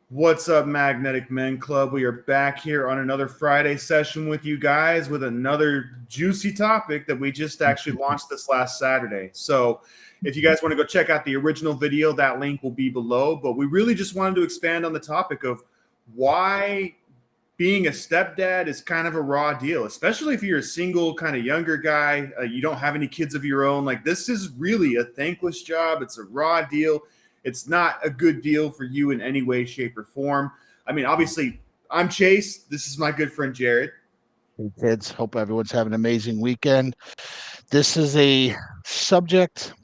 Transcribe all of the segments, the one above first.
What's up, Magnetic Men Club? We are back here on another Friday session with you guys with another juicy topic that we just actually launched this last Saturday. So, if you guys want to go check out the original video, that link will be below. But we really just wanted to expand on the topic of why being a stepdad is kind of a raw deal, especially if you're a single, kind of younger guy. You don't have any kids of your own. Like, this is really a thankless job. It's a raw deal. It's not a good deal for you in any way, shape, or form. I mean, obviously, I'm Chase. This is my good friend Jerod. Hey kids, hope everyone's having an amazing weekend. This is a subject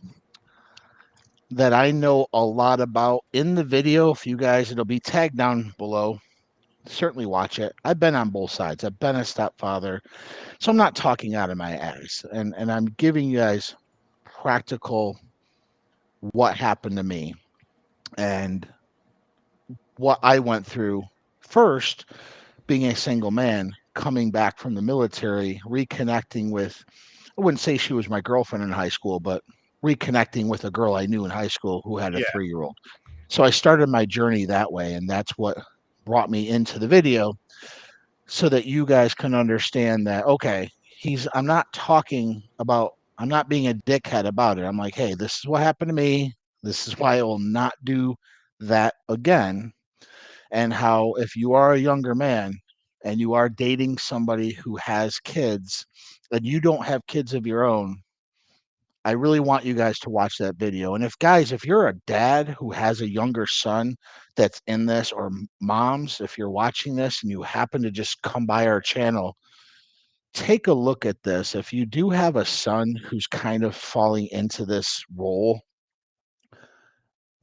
that I know a lot about in the video. If you guys, it'll be tagged down below. Certainly watch it. I've been on both sides. I've been a stepfather, so I'm not talking out of my ass. And I'm giving you guys practical what happened to me and what I went through first, being a single man, coming back from the military, reconnecting with, I wouldn't say she was my girlfriend in high school, but reconnecting with a girl I knew in high school who had a Yeah. 3-year-old. So I started my journey that way, and that's what brought me into the video so that you guys can understand that, okay, I'm not talking about, I'm not being a dickhead about it. I'm like, hey, this is what happened to me. This is why I will not do that again. And how, if you are a younger man and you are dating somebody who has kids and you don't have kids of your own, I really want you guys to watch that video. And if guys, if you're a dad who has a younger son that's in this, or moms, if you're watching this and you happen to just come by our channel, take a look at this. If you do have a son who's kind of falling into this role,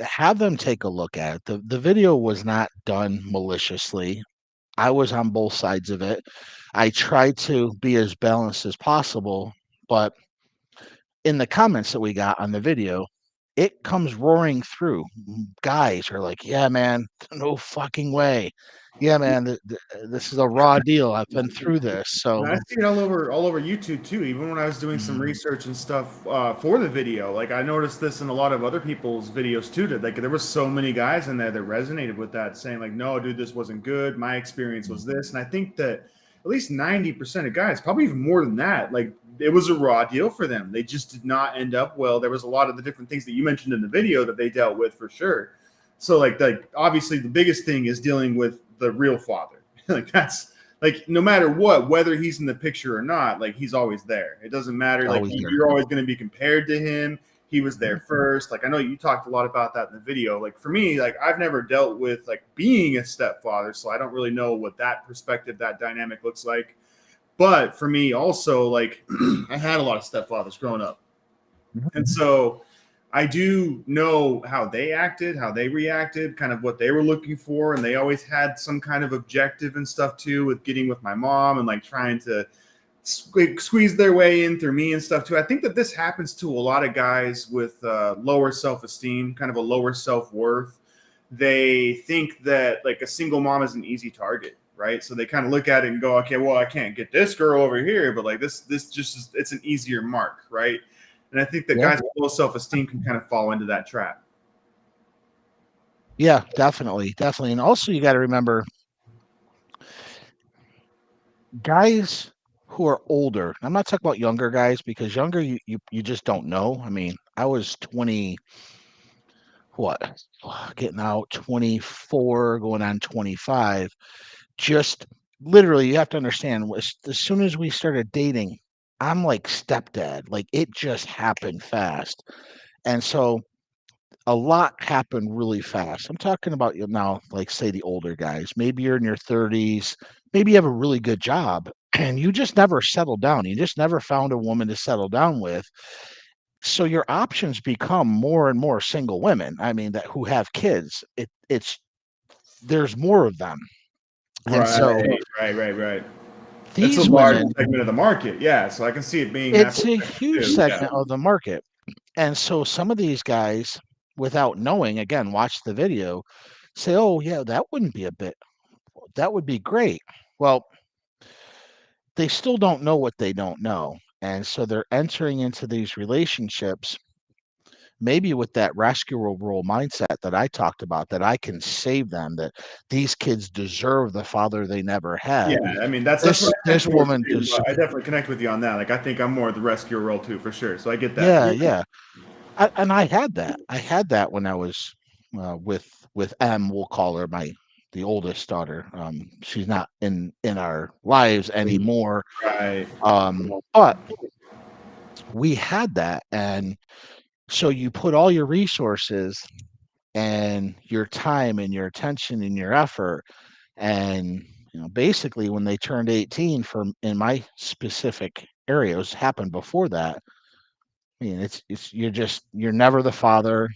have them take a look at it. The video was not done maliciously. I was on both sides of it. I tried to be as balanced as possible, but in the comments that we got on the video, it comes roaring through. Guys are like, "Yeah, man, no fucking way. Yeah, man, this is a raw deal. I've been through this." So, And I see it all over YouTube too. Even when I was doing some mm, research and stuff for the video, like I noticed this in a lot of other people's videos too. That like there was so many guys in there that resonated with that, saying like, "No, dude, this wasn't good. My experience was this." And I think that at least 90% of guys, probably even more than that, like it was a raw deal for them. They just did not end up well. There was a lot of the different things that you mentioned in the video that they dealt with for sure. So like obviously the biggest thing is dealing with the real father. Like that's like no matter what, whether he's in the picture or not, like he's always there. It doesn't matter. Like always there. you're always going to be compared to him. He was there Mhm. first. Like I know you talked a lot about that in the video. Like for me, like I've never dealt with like being a stepfather, so I don't really know what that perspective, that dynamic looks like. But for me, also like I had a lot of stepfathers growing up, Mhm. and so I do know how they acted, how they reacted, kind of what they were looking for. And they always had some kind of objective and stuff too with getting with my mom and like trying to squeeze their way in through me and stuff too. I think that this happens to a lot of guys with lower self esteem, kind of a lower self worth. They think that like a single mom is an easy target, right? So they kind of look at it and go, okay, well, I can't get this girl over here, but like this just is, it's an easier mark, right? And I think that Yeah, guys with low self esteem can kind of fall into that trap. yeah, definitely, definitely. And also, you got to remember, guys who are older. I'm not talking about younger guys because younger, you just don't know. I mean, I was 20, what, getting out 24, going on 25. Just literally, you have to understand, as soon as we started dating, I'm like stepdad. Like it just happened fast. And so a lot happened really fast. I'm talking about you now, like say the older guys. Maybe you're in your 30s, maybe you have a really good job and you just never settled down. You just never found a woman to settle down with. So your options become more and more single women. I mean, that who have kids. It's there's more of them. And so Right. It's a these large women, segment of the market. Yeah. So I can see it being that it's a perspective huge too. Yeah. segment of the market. And so some of these guys, without knowing, again, watch the video, say, "Oh yeah, that wouldn't be a bit. That would be great." Well, they still don't know what they don't know. And so they're entering into these relationships maybe with that rescue role mindset that I talked about, that I can save them, that these kids deserve the father they never Yeah, had. I mean that's what This I tend towards woman too. does. But I definitely connect with you on that. Like I think I'm more of the rescuer role too, for sure. So I get that. Yeah, yeah. And I had that. I had that when I was with M. We'll call her the oldest daughter. She's not in our lives anymore. Right. But we had that, and so you put all your resources and your time and your attention and your effort, and basically when they turned 18, from in my specific areas happened before that. I mean, it's you're never the father.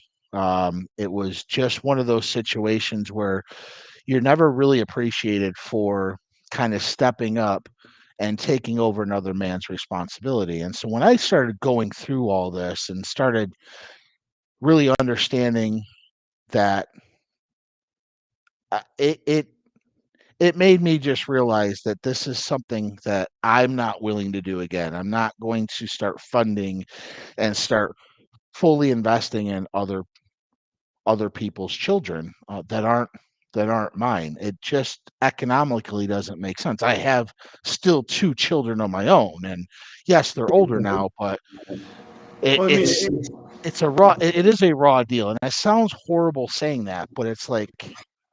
It was just one of those situations where you're never really appreciated for kind of stepping up and taking over another man's responsibility. And so when I started going through all this and started really understanding that, it it made me just realize that this is something that I'm not willing to do again. I'm not going to start funding and start fully investing in other people's children, that aren't mine. It just economically doesn't make sense. I have still two children of my own, and yes, they're older now, but it, Well, I mean, it's it is a raw deal, and it sounds horrible saying that, but it's like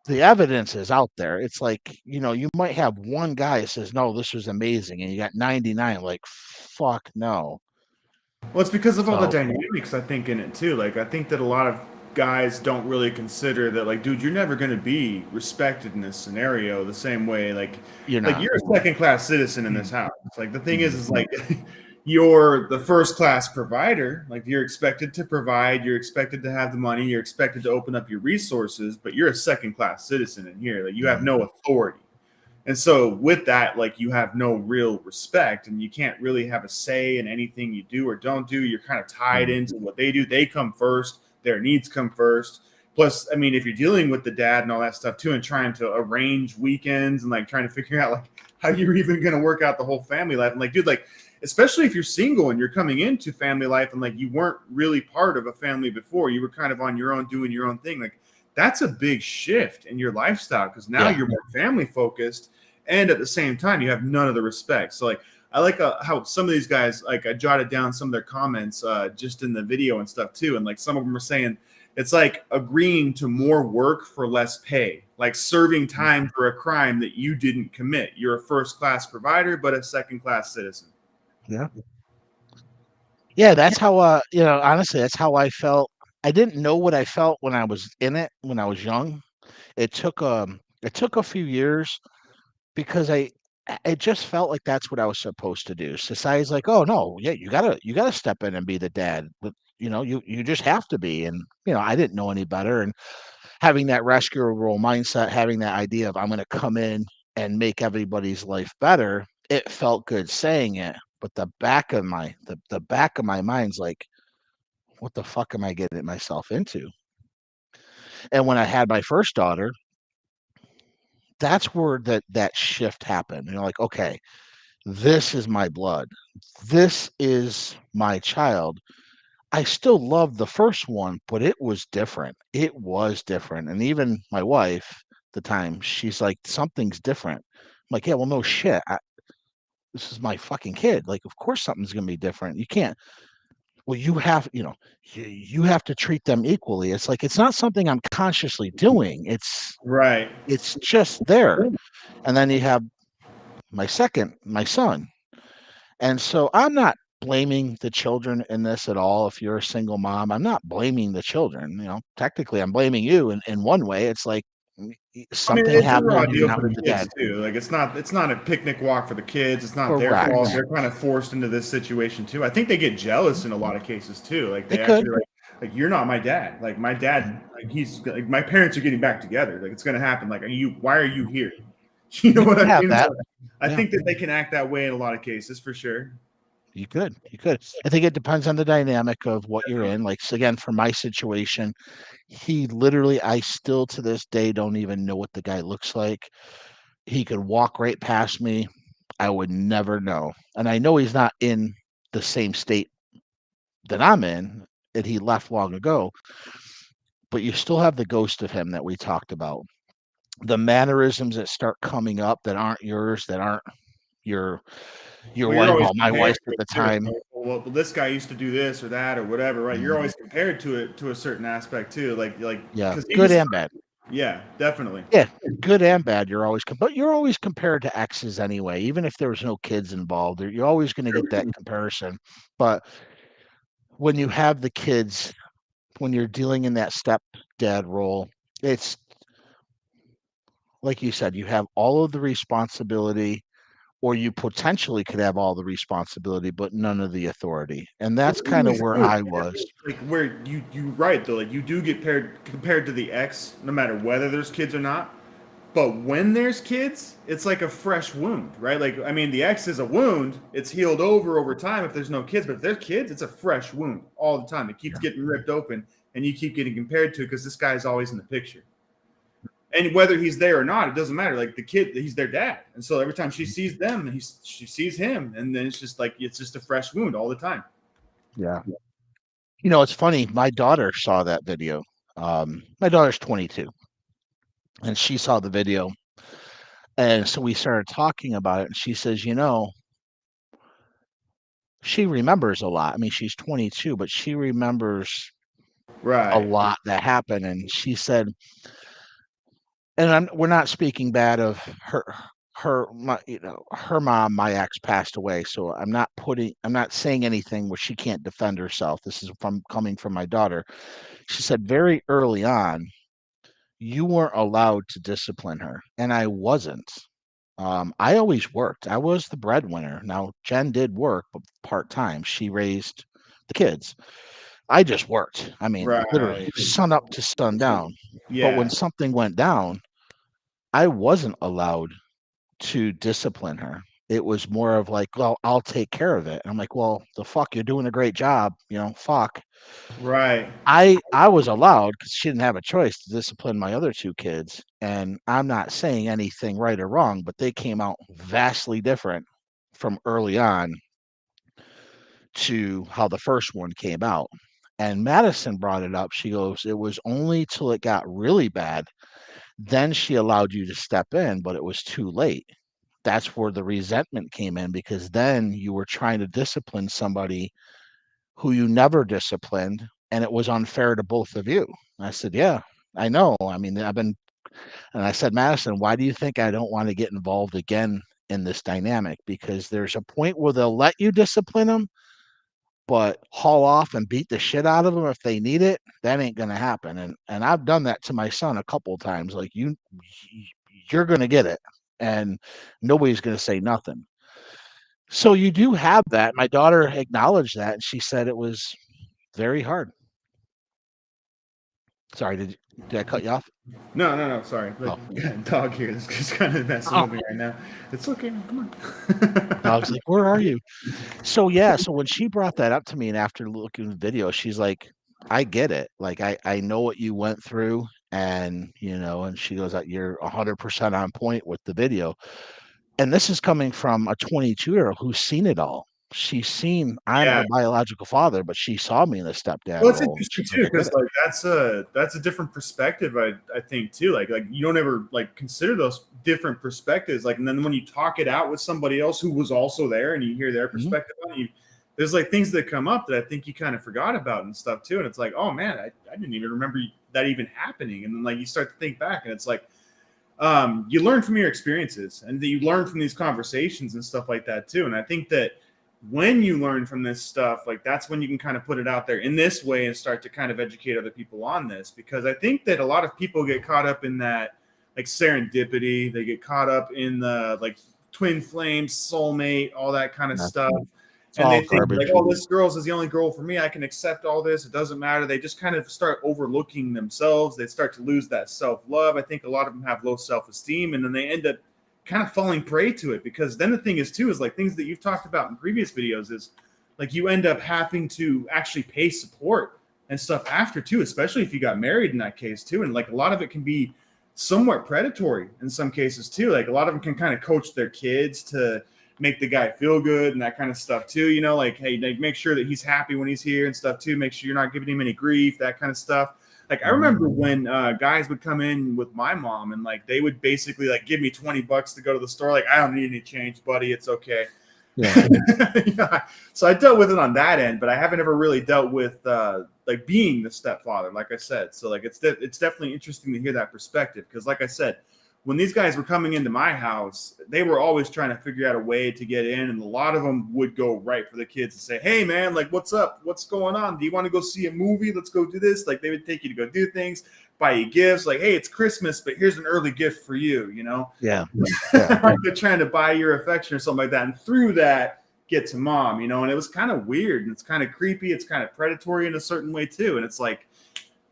the evidence is out there. It's like, you might have one guy that says, no, this was amazing, and you got 99 like, fuck no. well, it's because of all the So dynamics I think in it too. Like I think that a lot of guys don't really consider that. Like, dude, you're never going to be respected in this scenario the same way. you're Like not. you're a second class citizen in this house. Like the thing Mhm. is like you're the first class provider. Like you're expected to provide. You're expected to have the money. You're expected to open up your resources. But you're a second class citizen in here. Like you have Mhm. no authority. And so with that, like you have no real respect and you can't really have a say in anything you do or don't do. You're kind of tied Mhm. into what they do. They come first, their needs come first. Plus, I mean, if you're dealing with the dad and all that stuff too, and trying to arrange weekends and like trying to figure out like how you're even going to work out the whole family life. And like, dude, like, especially if you're single and you're coming into family life and like you weren't really part of a family before, you were kind of on your own doing your own thing. Like, that's a big shift in your lifestyle because now Yeah. you're more family focused and at the same time you have none of the respect. So like I like how some of these guys, like I jotted down some of their comments just in the video and stuff too, and like some of them are saying it's like agreeing to more work for less pay, like serving time for a crime that you didn't commit. You're a first class provider but a second class citizen. Yeah. Yeah, that's how, honestly, that's how I felt. I didn't know what I felt when I was in it, when I was young. It took a few years, because it just felt like that's what I was supposed to do. Society's like, "Oh, no, yeah, you gotta step in and be the dad." But, you just have to be, and, I didn't know any better, and having that rescuer role mindset, having that idea of I'm gonna come in and make everybody's life better, it felt good saying it, but the back of my mind's like, what the fuck am I getting myself into? And when I had my first daughter, that's where that shift happened. Like, okay, this is my blood. This is my child. I still loved the first one, but it was different. It was different. And even my wife, at the time, she's like, something's different. I'm like, yeah, well, no shit. This is my fucking kid. Like, of course something's gonna be different. You can't. Well, you have to treat them equally. It's like, it's not something I'm consciously doing. Right. It's just there. And then you have my son. And so I'm not blaming the children in this at all. If you're a single mom, I'm not blaming the children. Technically I'm blaming you in one way. It's like, I mean, something it's a raw happened, you're deal not for the with the kids dad. too. Like it's not a picnic walk for the kids. It's not their fault. Correct. They're kind of forced into this situation too. I think they get jealous in a lot of cases too. Like They they could. actually like you're not my dad. Like my dad, like he's like my parents are getting back together. Like it's gonna happen. Like you, why are you here? You know You what could I have mean? that. So I Yeah. think that they can act that way in a lot of cases for sure. You could. You could. I think it depends on the dynamic of what you're in. Like, so again, for my situation, he literally, I still to this day don't even know what the guy looks like. He could walk right past me. I would never know. And I know he's not in the same state that I'm in. he left long ago. But you still have the ghost of him that we talked about. The mannerisms that start coming up that aren't yours, that aren't your Well, you're wife, always well, my compared wife to at it the too. time. Well, this guy used to do this or that or whatever, right? You're Mhm. always compared to it to a certain aspect too, like Yeah, because he good was, and bad. yeah, definitely. Yeah, good and bad. But you're always compared to exes anyway. Even if there was no kids involved, you're always going to get that comparison. But when you have the kids, when you're dealing in that stepdad role, it's like you said, you have all of the responsibility, or you potentially could have all the responsibility, but none of the authority. And that's kind of where I was. Like where you right though, like you do get compared to the ex, no matter whether there's kids or not. But when there's kids, it's like a fresh wound, right? Like I mean, the ex is a wound; it's healed over time if there's no kids. But if there's kids, it's a fresh wound all the time. It keeps getting ripped open, and you keep getting compared to it because this guy's always in the picture. And whether he's there or not, it doesn't matter. Like the kid, he's their dad, and so every time she sees them, she sees him, and then it's just a fresh wound all the time. Yeah. It's funny. My daughter saw that video. My daughter's 22, and she saw the video. And so we started talking about it, and she says, she remembers a lot. I mean, she's 22, but she remembers a Right, lot that happened. And she said, and we're not speaking bad of her mom, my ex, passed away. So I'm not saying anything where she can't defend herself. This is coming from my daughter. She said very early on, you weren't allowed to discipline her, and I wasn't. I always worked. I was the breadwinner. Now Jen did work, but part time. She raised the kids. I just worked. I mean, literally right, sun up to sundown. But when yeah, something went down, I wasn't allowed to discipline her. It was more of like, well, I'll take care of it. And I'm like, well, the fuck, you're doing a great job. Fuck. right, I was allowed because she didn't have a choice to discipline my other two kids. And I'm not saying anything right or wrong, but they came out vastly different from early on to how the first one came out. And Madison brought it up. She goes, it was only till it got really bad. Then she allowed you to step in, but it was too late. That's where the resentment came in because then you were trying to discipline somebody who you never disciplined, and it was unfair to both of you. I said, yeah, I know. I mean, and I said, Madison, why do you think I don't want to get involved again in this dynamic? Because there's a point where they'll let you discipline them, but haul off and beat the shit out of them if they need it, that ain't gonna happen. And I've done that to my son a couple of times. Like you're gonna get it, and nobody's gonna say nothing. So you do have that. My daughter acknowledged that, and she said it was very hard. Sorry, did I cut you off? no, sorry, like Oh, we got a dog here that's just kind of messing oh, with me right now. It's okay, come dog's on. like, where are you? So yeah, so when she brought that up to me, and after looking at the video, she's like, I get it. Like I know what you went through, and and she goes, you're 100% on point with the video. And this is coming from a 22-year-old who's seen it all. She's seen I'm Yeah. the biological father, but she saw me in the stepdad Well, it's role. interesting She's like, too I get because it. like that's a different perspective. I think too. Like you don't ever like consider those different perspectives. Like and then when you talk it out with somebody else who was also there and you hear their Mhm. perspective on it, there's like things that come up that I think you kind of forgot about and stuff too. And it's like, oh man, I didn't even remember that even happening. And then like you start to think back and it's like you learn from your experiences and you learn from these conversations and stuff like that too. And I think that when you learn from this stuff, like that's when you can kind of put it out there in this way and start to kind of educate other people on this. Because I think that a lot of people get caught up in that like serendipity, they get caught up in the like twin flames, soulmate, all that kind of Yeah, stuff. it's And they all think like, garbage. oh, this girl's is the only girl for me. I can accept all this. It doesn't matter. They just kind of start overlooking themselves. They start to lose that self-love. I think a lot of them have low self-esteem, and then they end up kind of falling prey to it because then the thing is too is like things that you've talked about in previous videos is like you end up having to actually pay support and stuff after too, especially if you got married in that case too. And like a lot of it can be somewhat predatory in some cases too. Like a lot of them can kind of coach their kids to make the guy feel good and that kind of stuff too. You know, like, hey, like, make sure that he's happy when he's here and stuff too. Make sure you're not giving him any grief, that kind of stuff. Like, I remember when guys would come in with my mom and like they would basically like give me $20 to go to the store. Like, I don't need any change, buddy. It's okay. Yeah. Yeah. So I dealt with it on that end, but I haven't ever really dealt with like being the stepfather, like I said. So like it's definitely interesting to hear that perspective, because like I said, when these guys were coming into my house, they were always trying to figure out a way to get in, and a lot of them would go right for the kids and say, hey man, like, what's up, what's going on, do you want to go see a movie, let's go do this. Like, they would take you to go do things, buy you gifts, like, hey, it's Christmas, but here's an early gift for you, you know. Yeah. Like they're trying to buy your affection or something like that, and through that get to mom, you know. And it was kind of weird, and it's kind of creepy, it's kind of predatory in a certain way too. And it's like,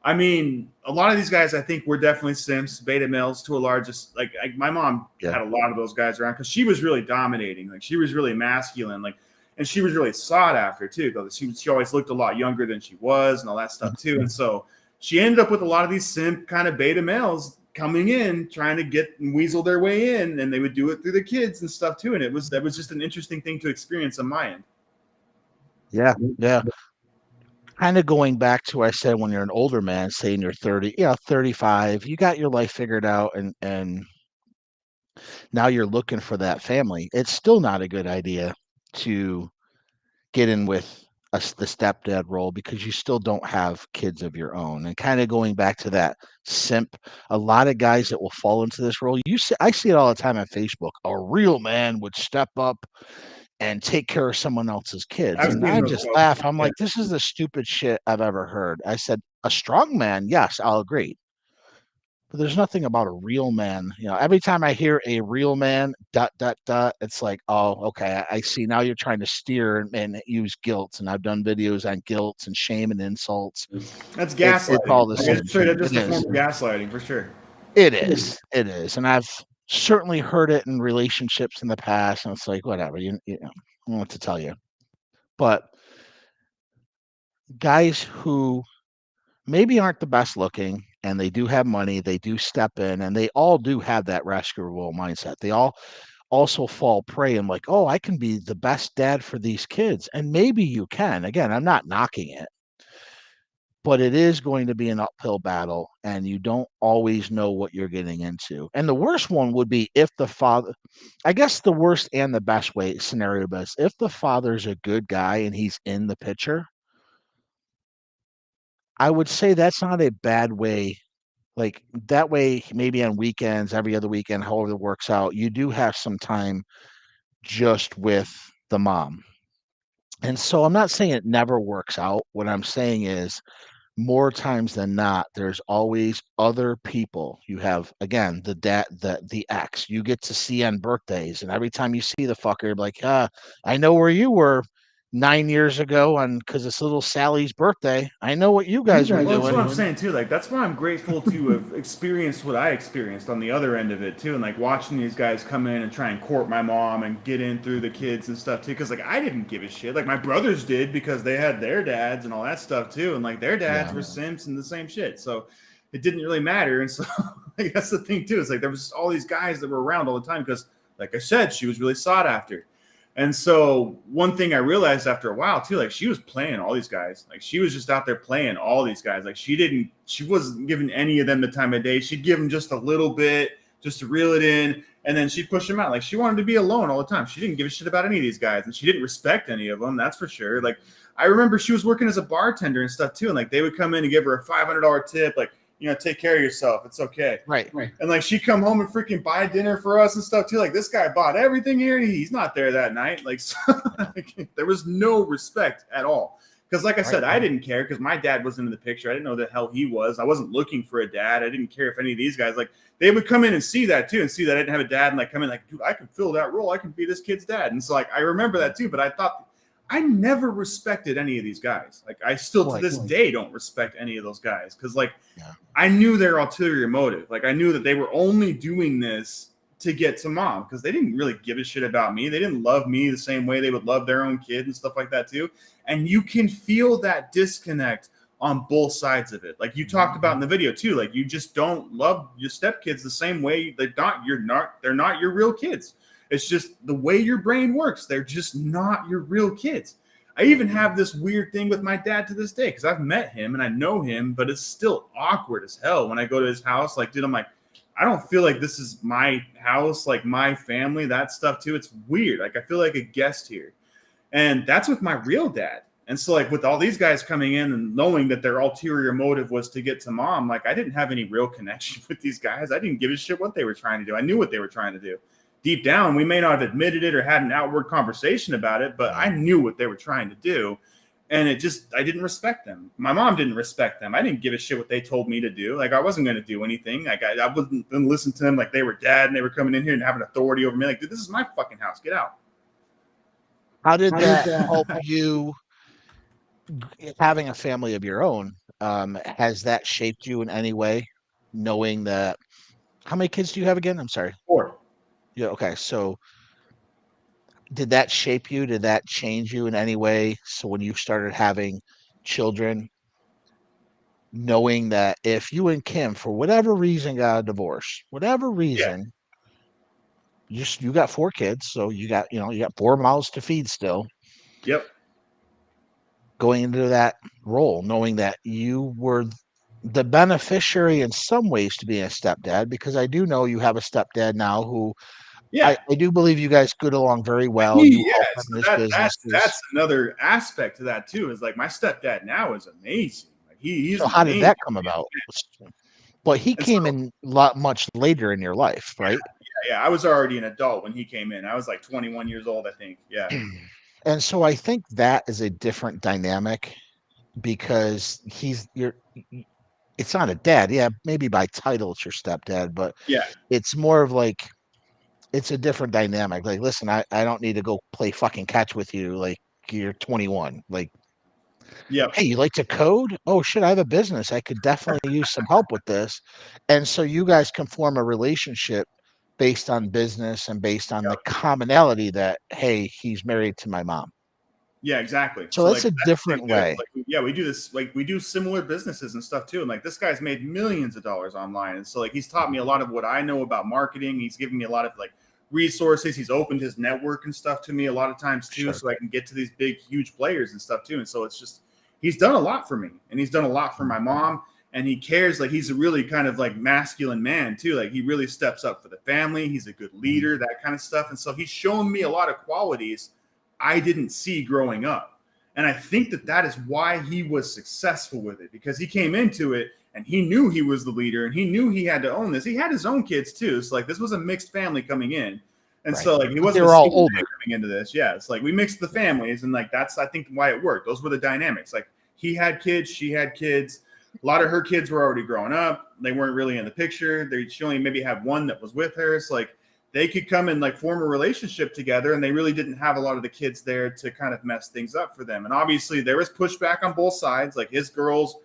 I mean, a lot of these guys, I think, were definitely simps, beta males to a largest. Like my mom had a lot of those guys around because she was really dominating. Like, she was really masculine. Like, and she was really sought after too, because she always looked a lot younger than she was and all that stuff too. And so she ended up with a lot of these simp kind of beta males coming in, trying to get and weasel their way in, and they would do it through the kids and stuff too. And that was just an interesting thing to experience on my end. Yeah. Kind of going back to what I said, when you're an older man, saying you're 30, 35, you got your life figured out, and now you're looking for that family. It's still not a good idea to get in with the stepdad role, because you still don't have kids of your own. And kind of going back to that simp, a lot of guys that will fall into this role, I see it all the time on Facebook. A real man would step up and take care of someone else's kids. And I just laugh. I'm like, this is the stupid shit I've ever heard. I said, a strong man, yes, I'll agree. But there's nothing about a real man. You know, every time I hear a real man, ... it's like, oh, okay, I see. Now you're trying to steer and use guilt. And I've done videos on guilt and shame and insults. That's gaslighting. It's all the same. It's straight up just a form of gaslighting, for sure. It is. And I've certainly heard it in relationships in the past. And it's like, whatever, you know, I don't know what to tell you. But guys who maybe aren't the best looking, and they do have money, they do step in, and they all do have that rescuable mindset. They all also fall prey and like, oh, I can be the best dad for these kids. And maybe you can. Again, I'm not knocking it, but it is going to be an uphill battle, and you don't always know what you're getting into. And the worst one would be if the father, I guess the worst and the best way scenario best, if the father's a good guy and he's in the picture, I would say that's not a bad way. Like, that way, maybe on weekends, every other weekend, however it works out, you do have some time just with the mom. And so I'm not saying it never works out. What I'm saying is, more times than not, there's always other people. You have, again, the dad, the ex you get to see on birthdays, and every time you see the fucker, you're like, I know where you were 9 years ago, and because it's little Sally's birthday, I know what you guys are doing. That's what I'm saying too. Like, that's why I'm grateful to have experienced what I experienced on the other end of it too, and like watching these guys come in and try and court my mom and get in through the kids and stuff too. Because like, I didn't give a shit. Like, my brothers did, because they had their dads and all that stuff too, and like their dads were simps and the same shit. So it didn't really matter. And so like, that's the thing too. Is like, there was all these guys that were around all the time because, like I said, she was really sought after. And so one thing I realized after a while too, like, she was playing all these guys. Like, she was just out there playing all these guys. Like, she wasn't giving any of them the time of day. She'd give them just a little bit just to reel it in, and then she'd push them out. Like, she wanted to be alone all the time. She didn't give a shit about any of these guys, and she didn't respect any of them. That's for sure. Like, I remember she was working as a bartender and stuff too. And like, they would come in and give her a $500 tip. Like, you know, take care of yourself. It's okay. Right. And like, she'd come home and freaking buy dinner for us and stuff too. Like, this guy bought everything here. He's not there that night. Like, so, like, there was no respect at all. Because like I said, I didn't care, because my dad wasn't in the picture. I didn't know the hell he was. I wasn't looking for a dad. I didn't care if any of these guys, like, they would come in and see that too, and see that I didn't have a dad, and like come in like, dude, I can fill that role. I can be this kid's dad. And so like, I remember that too, but I thought, I never respected any of these guys. Like, I still to this day don't respect any of those guys, because like, I knew their ulterior motive. Like, I knew that they were only doing this to get to mom, because they didn't really give a shit about me. They didn't love me the same way they would love their own kid and stuff like that too. And you can feel that disconnect on both sides of it. Like you talked about in the video too. Like, you just don't love your stepkids the same way. They're not your real kids. It's just the way your brain works. They're just not your real kids. I even have this weird thing with my dad to this day because I've met him and I know him, but it's still awkward as hell when I go to his house. Like, dude, I'm like, I don't feel like this is my house, like my family, that stuff too. It's weird. Like, I feel like a guest here. And that's with my real dad. And so, like, with all these guys coming in and knowing that their ulterior motive was to get to mom, like, I didn't have any real connection with these guys. I didn't give a shit what they were trying to do. I knew what they were trying to do. Deep down, we may not have admitted it or had an outward conversation about it, but I knew what they were trying to do. And I didn't respect them. My mom didn't respect them. I didn't give a shit what they told me to do. Like, I wasn't going to do anything. Like, I wasn't going to listen to them like they were dad and they were coming in here and having authority over me. Like, dude, this is my fucking house. Get out. How did that help you having a family of your own? Has that shaped you in any way? Knowing that, how many kids do you have again? I'm sorry. 4. Yeah. Okay. So did that shape you? Did that change you in any way? So when you started having children, knowing that if you and Kim, for whatever reason, got a divorce, whatever reason, you got 4 kids, so you got 4 mouths to feed still. Yep. Going into that role, knowing that you were the beneficiary in some ways to being a stepdad, because I do know you have a stepdad now who I do believe you guys get along very well. You help him in his businesses. That's another aspect to that too. Is like my stepdad now is amazing. Like he's so how did that come about? But he came in much later in your life, right? Yeah. I was already an adult when he came in. I was like 21 years old, I think. Yeah. And so I think that is a different dynamic because it's not a dad. Yeah, maybe by title it's your stepdad, but it's more of like, it's a different dynamic. Like, listen, I don't need to go play fucking catch with you. Like, you're 21. Like, hey, you like to code? Oh shit, I have a business. I could definitely use some help with this. And so you guys can form a relationship based on business and based on the commonality that, hey, he's married to my mom. Yeah, exactly. So that's a different way. Like, we do this, like we do similar businesses and stuff too. And like this guy's made millions of dollars online. And so like he's taught me a lot of what I know about marketing. He's given me a lot of like resources. He's opened his network and stuff to me a lot of times too. Sure. So I can get to these big, huge players and stuff too. And so it's just, he's done a lot for me and he's done a lot for my mom. And he cares, like he's a really kind of like masculine man too. Like he really steps up for the family. He's a good leader, that kind of stuff. And so he's shown me a lot of qualities I didn't see growing up. And I think that is why he was successful with it, because he came into it and he knew he was the leader and he knew he had to own this. He had his own kids too. So like this was a mixed family coming in. And so like he wasn't they were all older coming into this. Yeah. It's like we mixed the families and like that's I think why it worked. Those were the dynamics. Like he had kids, she had kids. A lot of her kids were already growing up. They weren't really in the picture. She only maybe had one that was with her. It's like they could come and like form a relationship together, and they really didn't have a lot of the kids there to kind of mess things up for them. And obviously there was pushback on both sides. Like his girls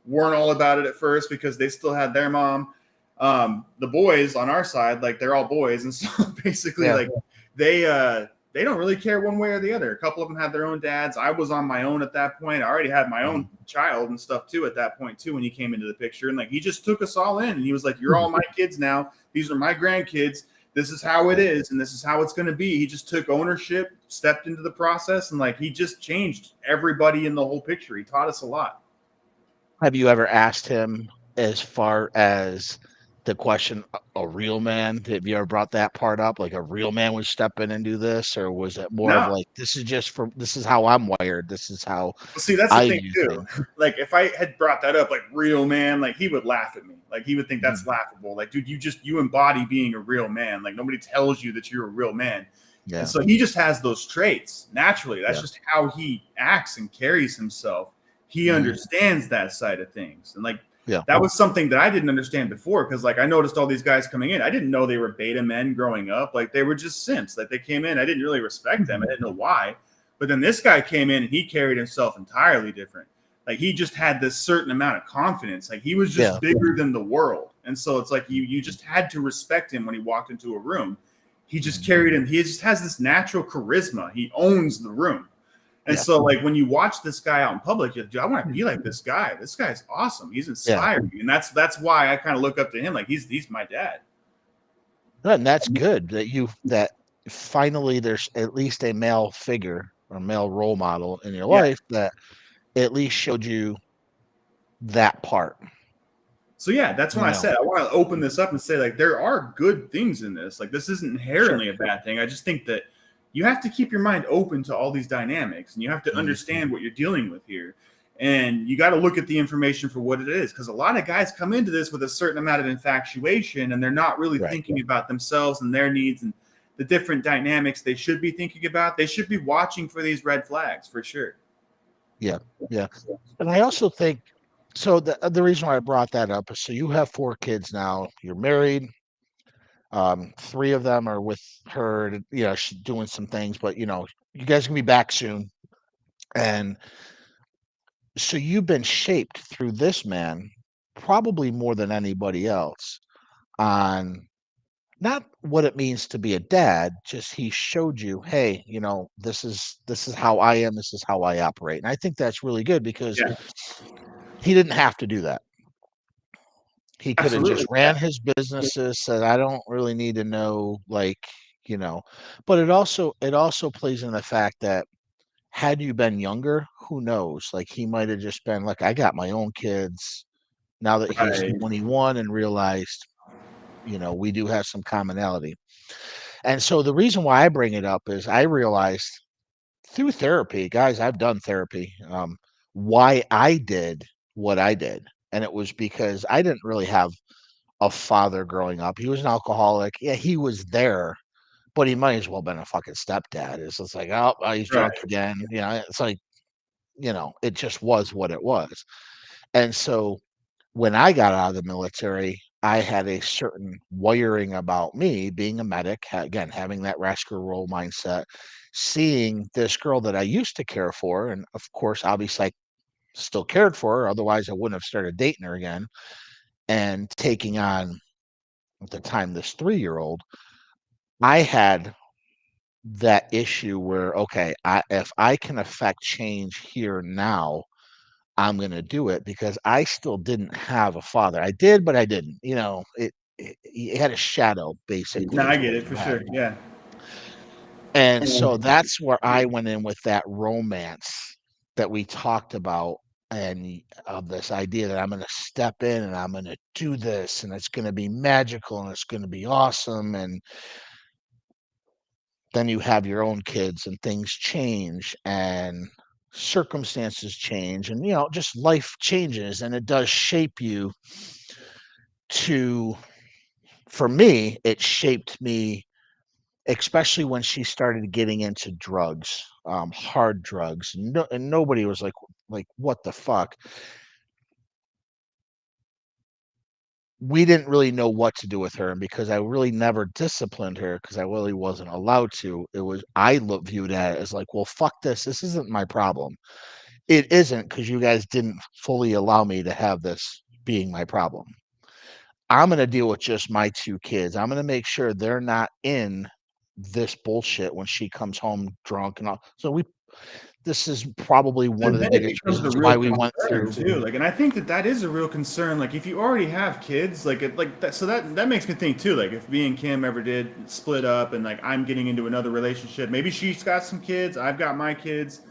weren't all about it at first because they still had their mom. The boys on our side, like they're all boys. And so basically like they don't really care one way or the other. A couple of them had their own dads. I was on my own at that point. I already had my own child and stuff too at that point too when he came into the picture. And like he just took us all in and he was like, you're all my kids now. These are my grandkids. This is how it is, and this is how it's going to be. He just took ownership, stepped into the process, and like he just changed everybody in the whole picture. He taught us a lot. Have you ever asked him as far as the question, a real man? Have you ever brought that part up? Like a real man would step in and do this, or was it more of like this is how I'm wired. This is how. Well, see, that's the thing too. Like if I had brought that up, like real man, like he would laugh at me. Like he would think that's laughable. Like, dude, you embody being a real man. Like nobody tells you that you're a real man. Yeah. And so he just has those traits naturally. That's just how he acts and carries himself. He understands that side of things. And like, that was something that I didn't understand before. Cause like I noticed all these guys coming in. I didn't know they were beta men growing up. Like they were just simps. Like they came in. I didn't really respect them. I didn't know why. But then this guy came in and he carried himself entirely different. Like he just had this certain amount of confidence. Like he was just bigger than the world. And so it's like you just had to respect him when he walked into a room. He just carried him. He just has this natural charisma. He owns the room. And so like when you watch this guy out in public, you're like, I want to be like this guy. This guy's awesome. He's inspiring. And that's why I kind of look up to him. Like he's my dad. And that's good that finally there's at least a male figure or male role model in your Yeah. life that at least showed you that part. So yeah, that's when You I know, said I want to open this up and say like there are good things in this. Like this isn't sure. inherently a bad thing. I just think that you have to keep your mind open to all these dynamics and you have to Mhm. understand what you're dealing with here. And you got to look at the information for what it is because a lot of guys come into this with a certain amount of infatuation and they're not really Right. thinking about themselves and their needs and the different dynamics they should be thinking about. They should be watching for these red flags for sure. Yeah. Yeah. And I also think so. The reason why I brought that up is so you have 4 kids now. You're married. 3 of them are with her. You know, she's doing some things, but you know, you guys can be back soon. And so you've been shaped through this man, probably more than anybody else, on not what it means to be a dad. Just he showed you, hey, you know, this is how I am. This is how I operate. And I think that's really good because Yeah, he didn't have to do that. He could have absolutely. just ran his businesses, said, I don't really need to know, like, you know, but it also plays in the fact that had you been younger, who knows? Like he might have just been like, I got my own kids now that he's Right. 21 and realized, you know, we do have some commonality. And so the reason why I bring it up is I realized through therapy, guys, I've done therapy, why I did what I did. And it was because I didn't really have a father growing up. He was an alcoholic. Yeah, he was there, but he might as well have been a fucking stepdad. It's just like, oh, he's Right. drunk again. You know, it's like, you know, it just was what it was. And so when I got out of the military, I had a certain wiring about me being a medic, again, having that rescue role mindset, seeing this girl that I used to care for. And of course, obviously, I still cared for her. Otherwise, I wouldn't have started dating her again and taking on at the time this 3-year-old. I had that issue where, okay, if I can affect change here now, I'm going to do it because I still didn't have a father. I did, but I didn't. You know, it had a shadow No, basically I is get what it you for had. sure. Yeah. And so that's where I went in with that romance that we talked about and of this idea that I'm going to step in and I'm going to do this and it's going to be magical and it's going to be awesome. And then you have your own kids and things change and circumstances change and you know just life changes and it does shape you to for me it shaped me especially when she started getting into drugs, hard drugs. And nobody was like what the fuck. We didn't really know what to do with her, and because I really never disciplined her because I really wasn't allowed to, it was I look viewed at it as like, well, fuck this. This isn't my problem. It isn't because you guys didn't fully allow me to have this being my problem. I'm gonna deal with just my 2 kids. I'm gonna make sure they're not in this bullshit when she comes home drunk and all. So we this is probably one And of the then it biggest becomes a reasons real why we went concern through. too. Like, and I think that that is a real concern. Like, if you already have kids, like, like that. So that makes me think too. Like, if me and Kim ever did split up, and like I'm getting into another relationship, maybe she's got some kids, I've got my kids.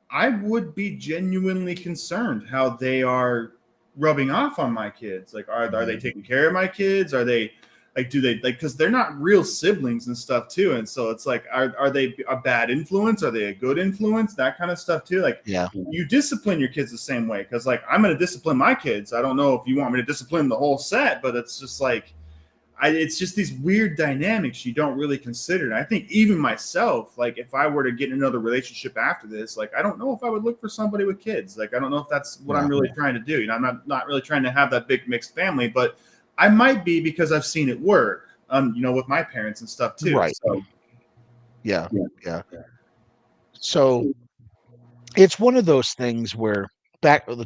I would be genuinely concerned how they are rubbing off on my kids. Like, are they Mhm. taking care of my kids? Are they like do they like because they're not real siblings and stuff too? And so it's like, are they a bad influence? Are they a good influence? That kind of stuff too. Like Yeah, you discipline your kids the same way because like I'm going to discipline my kids. I don't know if you want me to discipline the whole set, but it's just like it's just these weird dynamics you don't really consider. And I think even myself, like if I were to get in another relationship after this, like I don't know if I would look for somebody with kids. Like I don't know if that's what I'm yeah, really trying to do. You know, I'm not really trying to have that big mixed family, but I might be because I've seen it work. You know, with my parents and stuff too. right. So Yeah, yeah. So it's one of those things where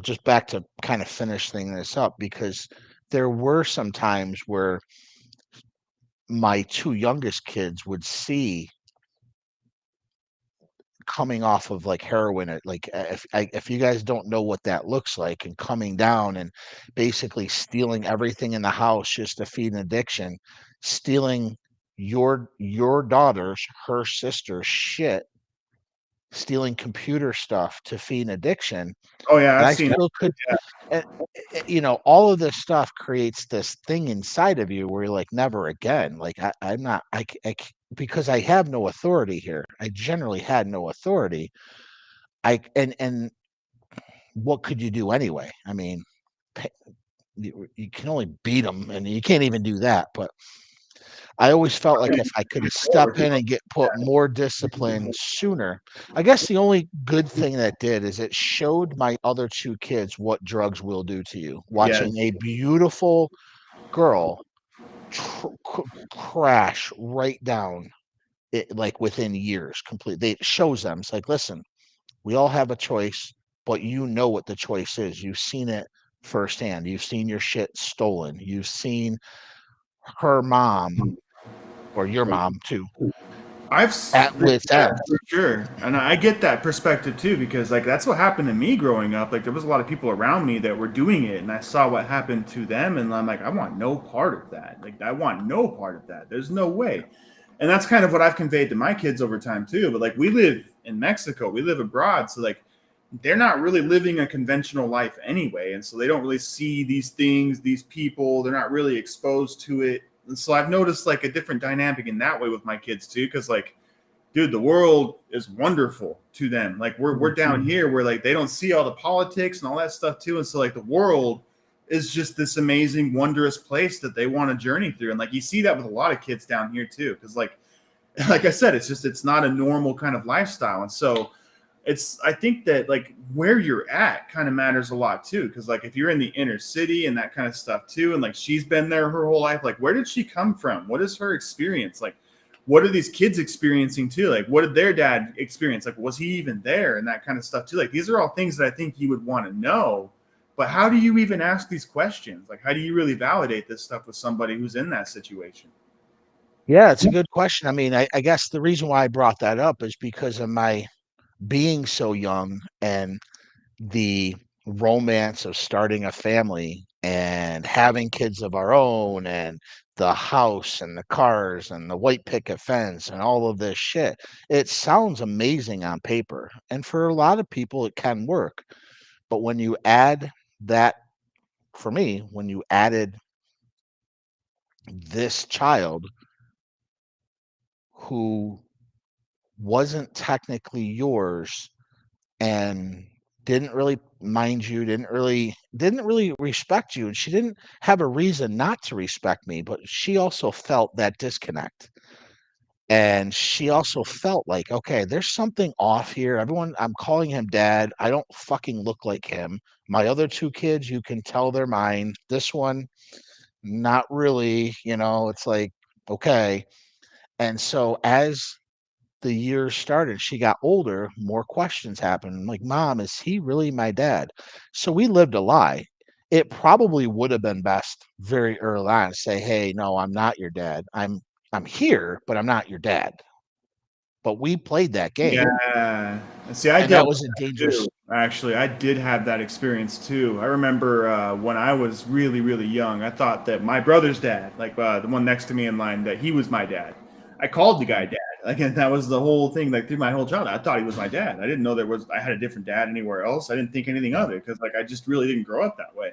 just back to kind of finish thing this up because there were some times where my 2 youngest kids would see coming off of like heroin like if you guys don't know what that looks like and coming down and basically stealing everything in the house just to feed an addiction, stealing your daughter's, her sister's shit, stealing computer stuff to feed an addiction, Oh yeah, and I've I seen it. still could. Yeah. All of this stuff creates this thing inside of you where you're like, never again. Like I'm not, because I have no authority here. I generally had no authority. And what could you do anyway? I mean, you can only beat them, and you can't even do that. But I always felt like if I could have stepped in and get put more discipline sooner. I guess the only good thing that did is it showed my other two kids what drugs will do to you. Watching Yes. a beautiful girl crash right down it, like within years completely. It shows them, it's like, listen, we all have a choice, but you know what the choice is. You've seen it firsthand. You've seen your shit stolen. You've seen her mom or your mom too at wit's Yeah, end. for sure, and I get that perspective too because like that's what happened to me growing up. Like there was a lot of people around me that were doing it, and I saw what happened to them, and I'm like, I want no part of that. Like I want no part of that. There's no way, and that's kind of what I've conveyed to my kids over time too. But like we live in Mexico, we live abroad, so like they're not really living a conventional life anyway, and so they don't really see these things, these people. They're not really exposed to it, and so I've noticed like a different dynamic in that way with my kids too, because like dude, the world is wonderful to them. Like we're down here where like they don't see all the politics and all that stuff too. And so like the world is just this amazing, wondrous place that they want to journey through. And like you see that with a lot of kids down here too. Cause like I said, it's not a normal kind of lifestyle. And so I think that like where you're at kind of matters a lot too. Cause like if you're in the inner city and that kind of stuff too, and like she's been there her whole life, like where did she come from? What is her experience? Like what are these kids experiencing too? Like, what did their dad experience? Like, was he even there and that kind of stuff too? Like, these are all things that I think you would want to know. But how do you even ask these questions? Like, how do you really validate this stuff with somebody who's in that situation? Yeah, it's a good question. I mean, I guess the reason why I brought that up is because of my being so young and the romance of starting a family and having kids of our own and the house and the cars and the white picket fence and all of this shit. It sounds amazing on paper. And for a lot of people, it can work. But when you add that, for me, when you added this child who wasn't technically yours and didn't really mind you, didn't really respect you, and she didn't have a reason not to respect me, but she also felt that disconnect. And she also felt like, okay, there's something off here. Everyone, I'm calling him dad. I don't fucking look like him. My other two kids, you can tell they're mine. This one, not really, it's like, okay. And so as the years started, she got older, more questions happened. I'm like, Mom, is he really my dad? So we lived a lie. It probably would have been best very early on to say, hey, no, I'm not your dad. I'm here, but I'm not your dad. But we played that game. Yeah. See, I And that dealt with was a that dangerous. too. Actually, I did have that experience too. I remember when I was really, really young, I thought that my brother's dad, like the one next to me in line, that he was my dad. I called the guy dad. Like, and that was the whole thing. Like through my whole childhood, I thought he was my dad. I didn't know I had a different dad anywhere else. I didn't think anything of it because like I just really didn't grow up that way.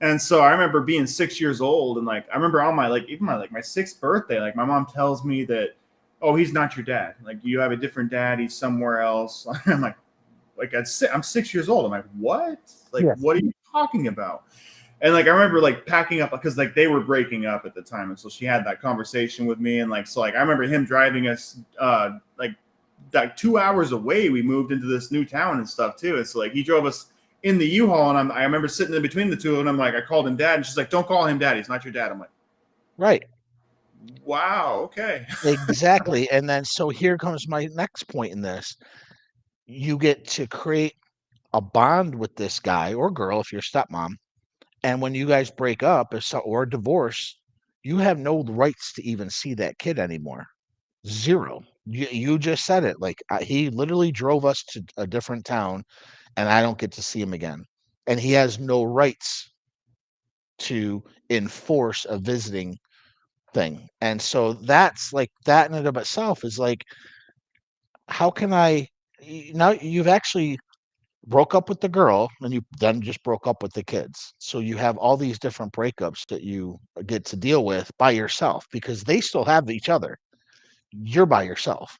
And so I remember being 6 years old, and like I remember on my like even my sixth birthday, like my mom tells me that, oh, he's not your dad. Like you have a different dad. He's somewhere else. I'm like I'm 6 years old. I'm like, what? Like, Yeah. what are you talking about? And like I remember like packing up because like they were breaking up at the time, and so she had that conversation with me, and like so like I remember him driving us like 2 hours away. We moved into this new town and stuff too, and so like he drove us in the U-Haul, and I remember sitting in between the two, and I'm like I called him dad, and she's like, don't call him dad. He's not your dad. I'm like, Right. wow, okay. Exactly. And then so here comes my next point in this. You get to create a bond with this guy or girl if you're stepmom. And when you guys break up or divorce, you have no rights to even see that kid anymore. Zero. You just said it. Like he literally drove us to a different town, and I don't get to see him again. And he has no rights to enforce a visiting thing. And so that's like that in and of itself is like, how can now you've actually broke up with the girl and you then just broke up with the kids. So you have all these different breakups that you get to deal with by yourself because they still have each other. You're by yourself.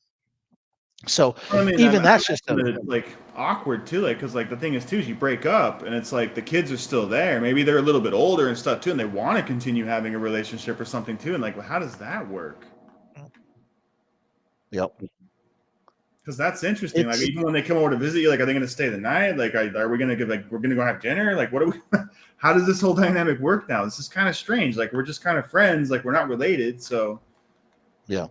So I mean, even that's just a it's like awkward too, like because like the thing is too, is you break up and it's like the kids are still there. Maybe they're a little bit older and stuff too, and they want to continue having a relationship or something too. And like, well, how does that work? yep. Because that's interesting. Like It's even when they come over to visit you, like are they going to stay the night? Like are we going to give like we're going to go have dinner? Like what are we? How does this whole dynamic work now? This is kind of strange. Like we're just kind of friends. Like we're not related. So yeah.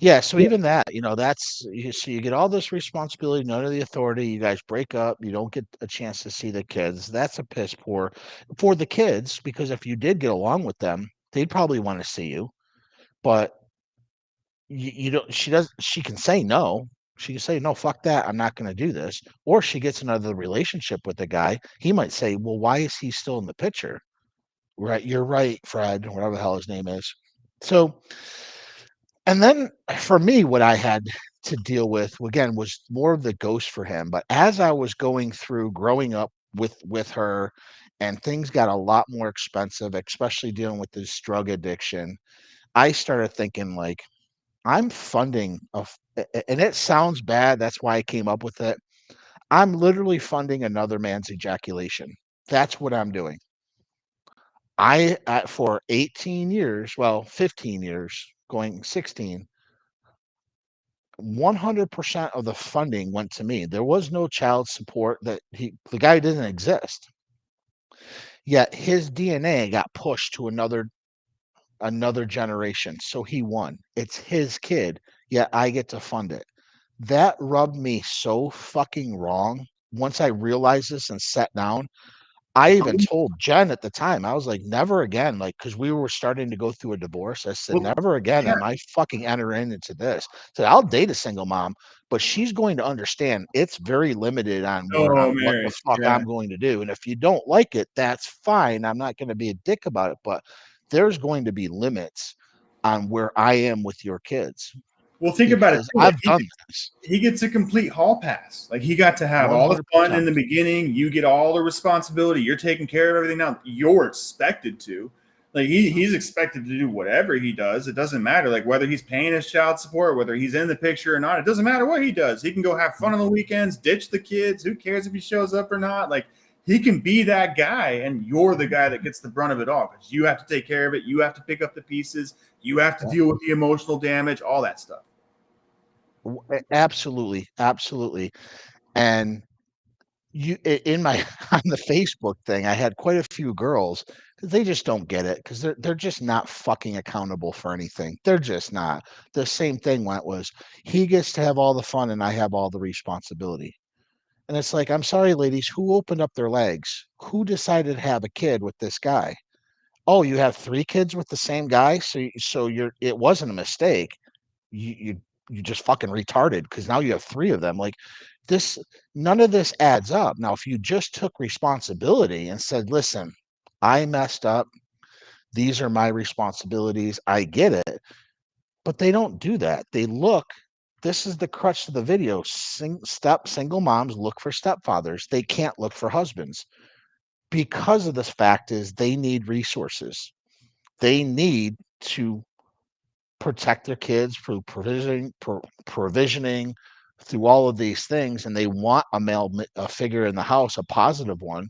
Yeah, so even that, so you get all this responsibility, none of the authority, you guys break up, you don't get a chance to see the kids. That's a piss poor for the kids because if you did get along with them, they'd probably want to see you. But you don't she can say no. She can say, no, fuck that. I'm not going to do this. Or she gets another relationship with the guy. He might say, well, why is he still in the picture? Right. You're right, Fred, whatever the hell his name is. So, and then for me, what I had to deal with again was more of the ghost for him. But as I was going through growing up with her, and things got a lot more expensive, especially dealing with this drug addiction, I started thinking like, I'm funding and it sounds bad. That's why I came up with it. I'm literally funding another man's ejaculation. That's what I'm doing. For 18 years, well, 15 years, going 16, 100% of the funding went to me. There was no child support the guy didn't exist. Yet his DNA got pushed to another generation. So he won. It's his kid, yet I get to fund it. That rubbed me so fucking wrong. Once I realized this and sat down, I even told Jen at the time, I was like, never again, like, because we were starting to go through a divorce. I said, well, never again yeah. am I fucking entering into this. I said, I'll date a single mom, but she's going to understand it's very limited on Oh, what the marriage. fuck Yeah. I'm going to do. And if you don't like it, that's fine. I'm not going to be a dick about it, but there's going to be limits on where I am with your kids Well, think about it because too. Like I've done this he gets a complete hall pass. Like he got to have all the fun 100%. in the beginning. You get all the responsibility. You're taking care of everything now. You're expected to. Like he's expected to do whatever he does. It doesn't matter. Like whether he's paying his child support, whether he's in the picture or not. It doesn't matter what he does. He can go have fun on the weekends, ditch the kids. Who cares if he shows up or not? Like he can be that guy, and you're the guy that gets the brunt of it all because you have to take care of it. You have to pick up the pieces. You have to deal with the emotional damage, all that stuff. Absolutely, absolutely. And in my on the Facebook thing, I had quite a few girls because they just don't get it because they're just not fucking accountable for anything. They're just not. The same thing when it was he gets to have all the fun and I have all the responsibility. And it's like, I'm sorry, ladies, who opened up their legs? Who decided to have a kid with this guy? Oh, you have three kids with the same guy, so it wasn't a mistake. You just fucking retarded because now you have three of them. Like this, none of this adds up. Now, if you just took responsibility and said, "Listen, I messed up. These are my responsibilities. I get it," but they don't do that. They look. This is the crutch of the video. Single moms look for stepfathers. They can't look for husbands because of this fact is they need resources. They need to protect their kids through provisioning through all of these things, and they want a figure in the house, a positive one.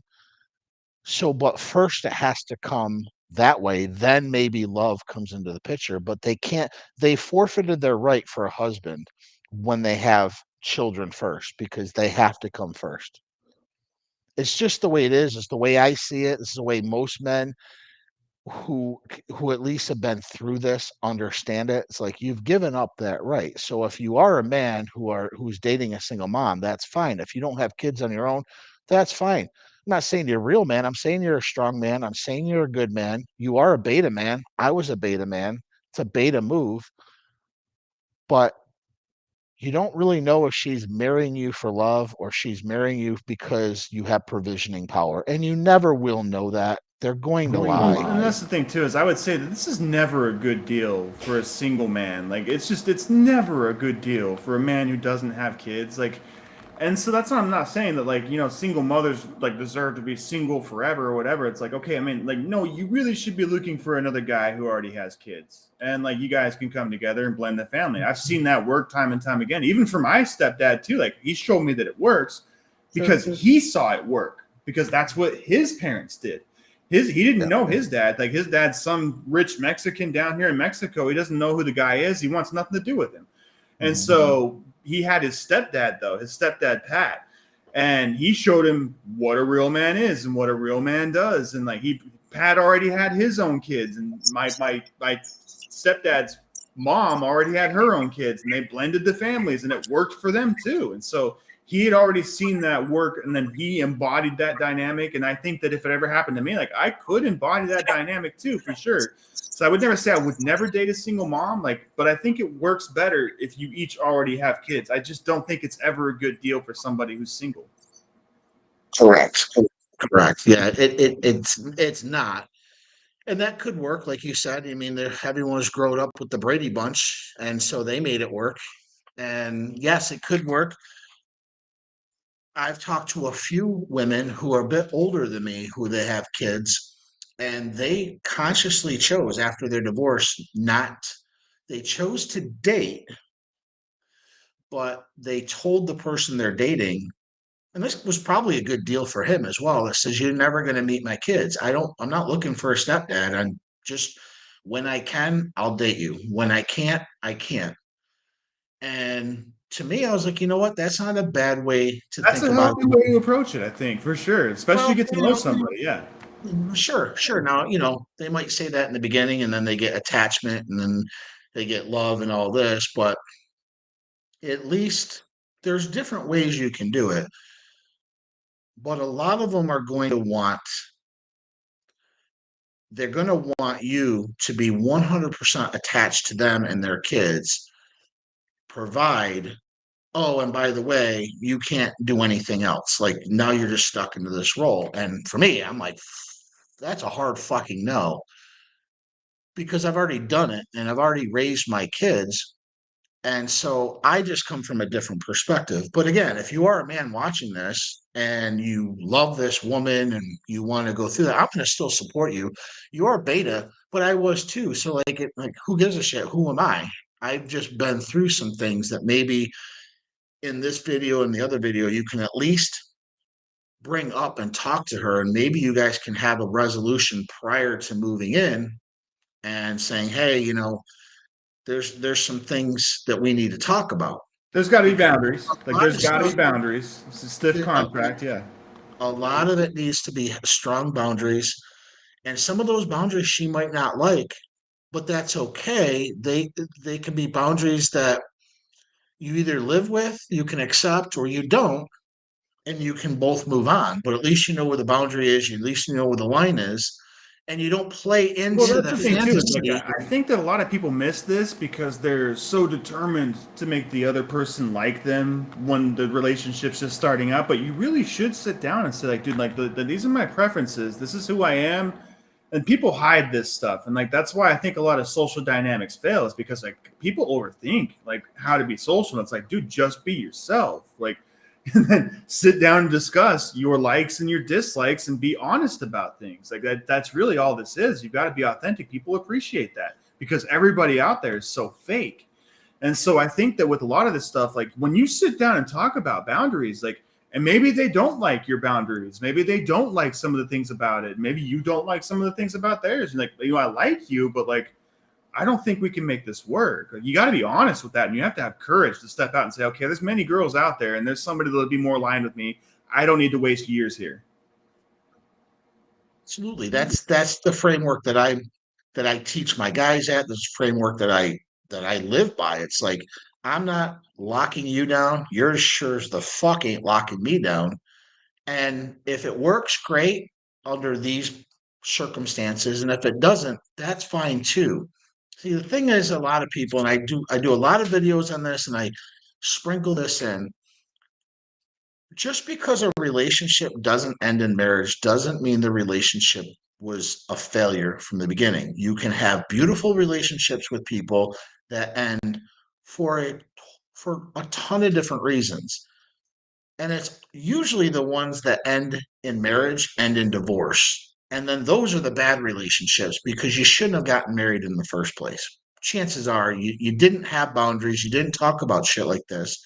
So, but first it has to come that way. Then maybe love comes into the picture. But they can't. They forfeited their right for a husband when they have children first because they have to come first. It's just the way it is. It's the way I see it. It's the way most men who at least have been through this understand it. It's like you've given up that right. So if you are a man who's dating a single mom, that's fine. If you don't have kids on your own, that's fine. I'm not saying you're a real man. I'm saying you're a strong man. I'm saying you're a good man. You are a beta man. I was a beta man. It's a beta move, but you don't really know if she's marrying you for love or she's marrying you because you have provisioning power. And you never will know that. They're going to Well, lie. and that's the thing too, is I would say that this is never a good deal for a single man. Like it's never a good deal for a man who doesn't have kids. Like, and so that's why I'm not saying that, like, single mothers like deserve to be single forever or whatever. It's like, okay, I mean, like, no, you really should be looking for another guy who already has kids, and like you guys can come together and blend the family. I've seen that work time and time again, even for my stepdad too. Like, he showed me that it works because he saw it work, because that's what his parents did. He didn't know his dad. Like, his dad's some rich Mexican down here in Mexico. He doesn't know who the guy is. He wants nothing to do with him. And so he had his stepdad, though, his stepdad, Pat, and he showed him what a real man is and what a real man does. And like, Pat already had his own kids, and my stepdad's mom already had her own kids, and they blended the families, and it worked for them too. And so he had already seen that work, and then he embodied that dynamic. And I think that if it ever happened to me, like, I could embody that dynamic too, for sure. So I would never say I would never date a single mom, like, but I think it works better if you each already have kids. I just don't think it's ever a good deal for somebody who's single. Correct. Correct. Yeah, it's not. And that could work, like you said. I mean, everyone was grown up with the Brady Bunch, and so they made it work. And yes, it could work. I've talked to a few women who are a bit older than me who they have kids, and they consciously chose after their divorce not, they chose to date, but they told the person they're dating, and this was probably a good deal for him as well. That says, you're never going to meet my kids. I'm not looking for a stepdad. I'm just, when I can, I'll date you. When I can't, I can't. And to me, I was like, you know what? That's not a bad way to That's think a about healthy way to approach it, I think, for sure. Especially Well, to get to know somebody. Yeah. sure, sure. Now, they might say that in the beginning and then they get attachment and then they get love and all this, but at least there's different ways you can do it. But a lot of them are going to they're going to want you to be 100% attached to them and their kids, provide, oh, and by the way, you can't do anything else. Like, now you're just stuck into this role. And for me, I'm like, that's a hard fucking no, because I've already done it and I've already raised my kids. And so I just come from a different perspective. But again, if you are a man watching this and you love this woman and you want to go through that, I'm going to still support you. You are beta, but I was too. So like who gives a shit? Who am I? I've just been through some things that maybe in this video and the other video, you can at least bring up and talk to her. And maybe you guys can have a resolution prior to moving in and saying, hey, there's some things that we need to talk about. There's got to be Because boundaries. a Like, lot there's of got to stuff, be boundaries. It's a stiff a, contract. Yeah. a lot of it needs to be strong boundaries. And some of those boundaries she might not like, but that's okay. They can be boundaries that you either live with, you can accept, or you don't, and you can both move on. But at least you know where the boundary is, at least you know where the line is, and you don't play Well, into that's the the thing too. Is like, fantasy. I think that a lot of people miss this because they're so determined to make the other person like them when the relationship's just starting out. But you really should sit down and say, like, dude, like, these are my preferences. This is who I am. And people hide this stuff, and like, that's why I think a lot of social dynamics fail, is because like people overthink like how to be social. And it's like, dude, just be yourself. Like, and then sit down and discuss your likes and your dislikes and be honest about things. Like, that's really all this is. You've got to be authentic. People appreciate that because everybody out there is so fake. And so I think that with a lot of this stuff, like when you sit down and talk about boundaries, like, and maybe they don't like your boundaries, maybe they don't like some of the things about it, maybe you don't like some of the things about theirs, and like, I like you, but like, I don't think we can make this work. Like, you got to be honest with that, and you have to have courage to step out and say, okay, there's many girls out there, and there's somebody that'll be more aligned with me. I don't need to waste years here. Absolutely. That's the framework that I teach my guys at. This framework that I live by. It's like, I'm not locking you down. You're sure as the fuck ain't locking me down. And if it works, great under these circumstances. And if it doesn't, that's fine too. See, the thing is, a lot of people, and I do a lot of videos on this, and I sprinkle this in. Just because a relationship doesn't end in marriage doesn't mean the relationship was a failure from the beginning. You can have beautiful relationships with people that end for a ton of different reasons. And it's usually the ones that end in marriage, end in divorce. And then those are the bad relationships because you shouldn't have gotten married in the first place. Chances are you didn't have boundaries, you didn't talk about shit like this.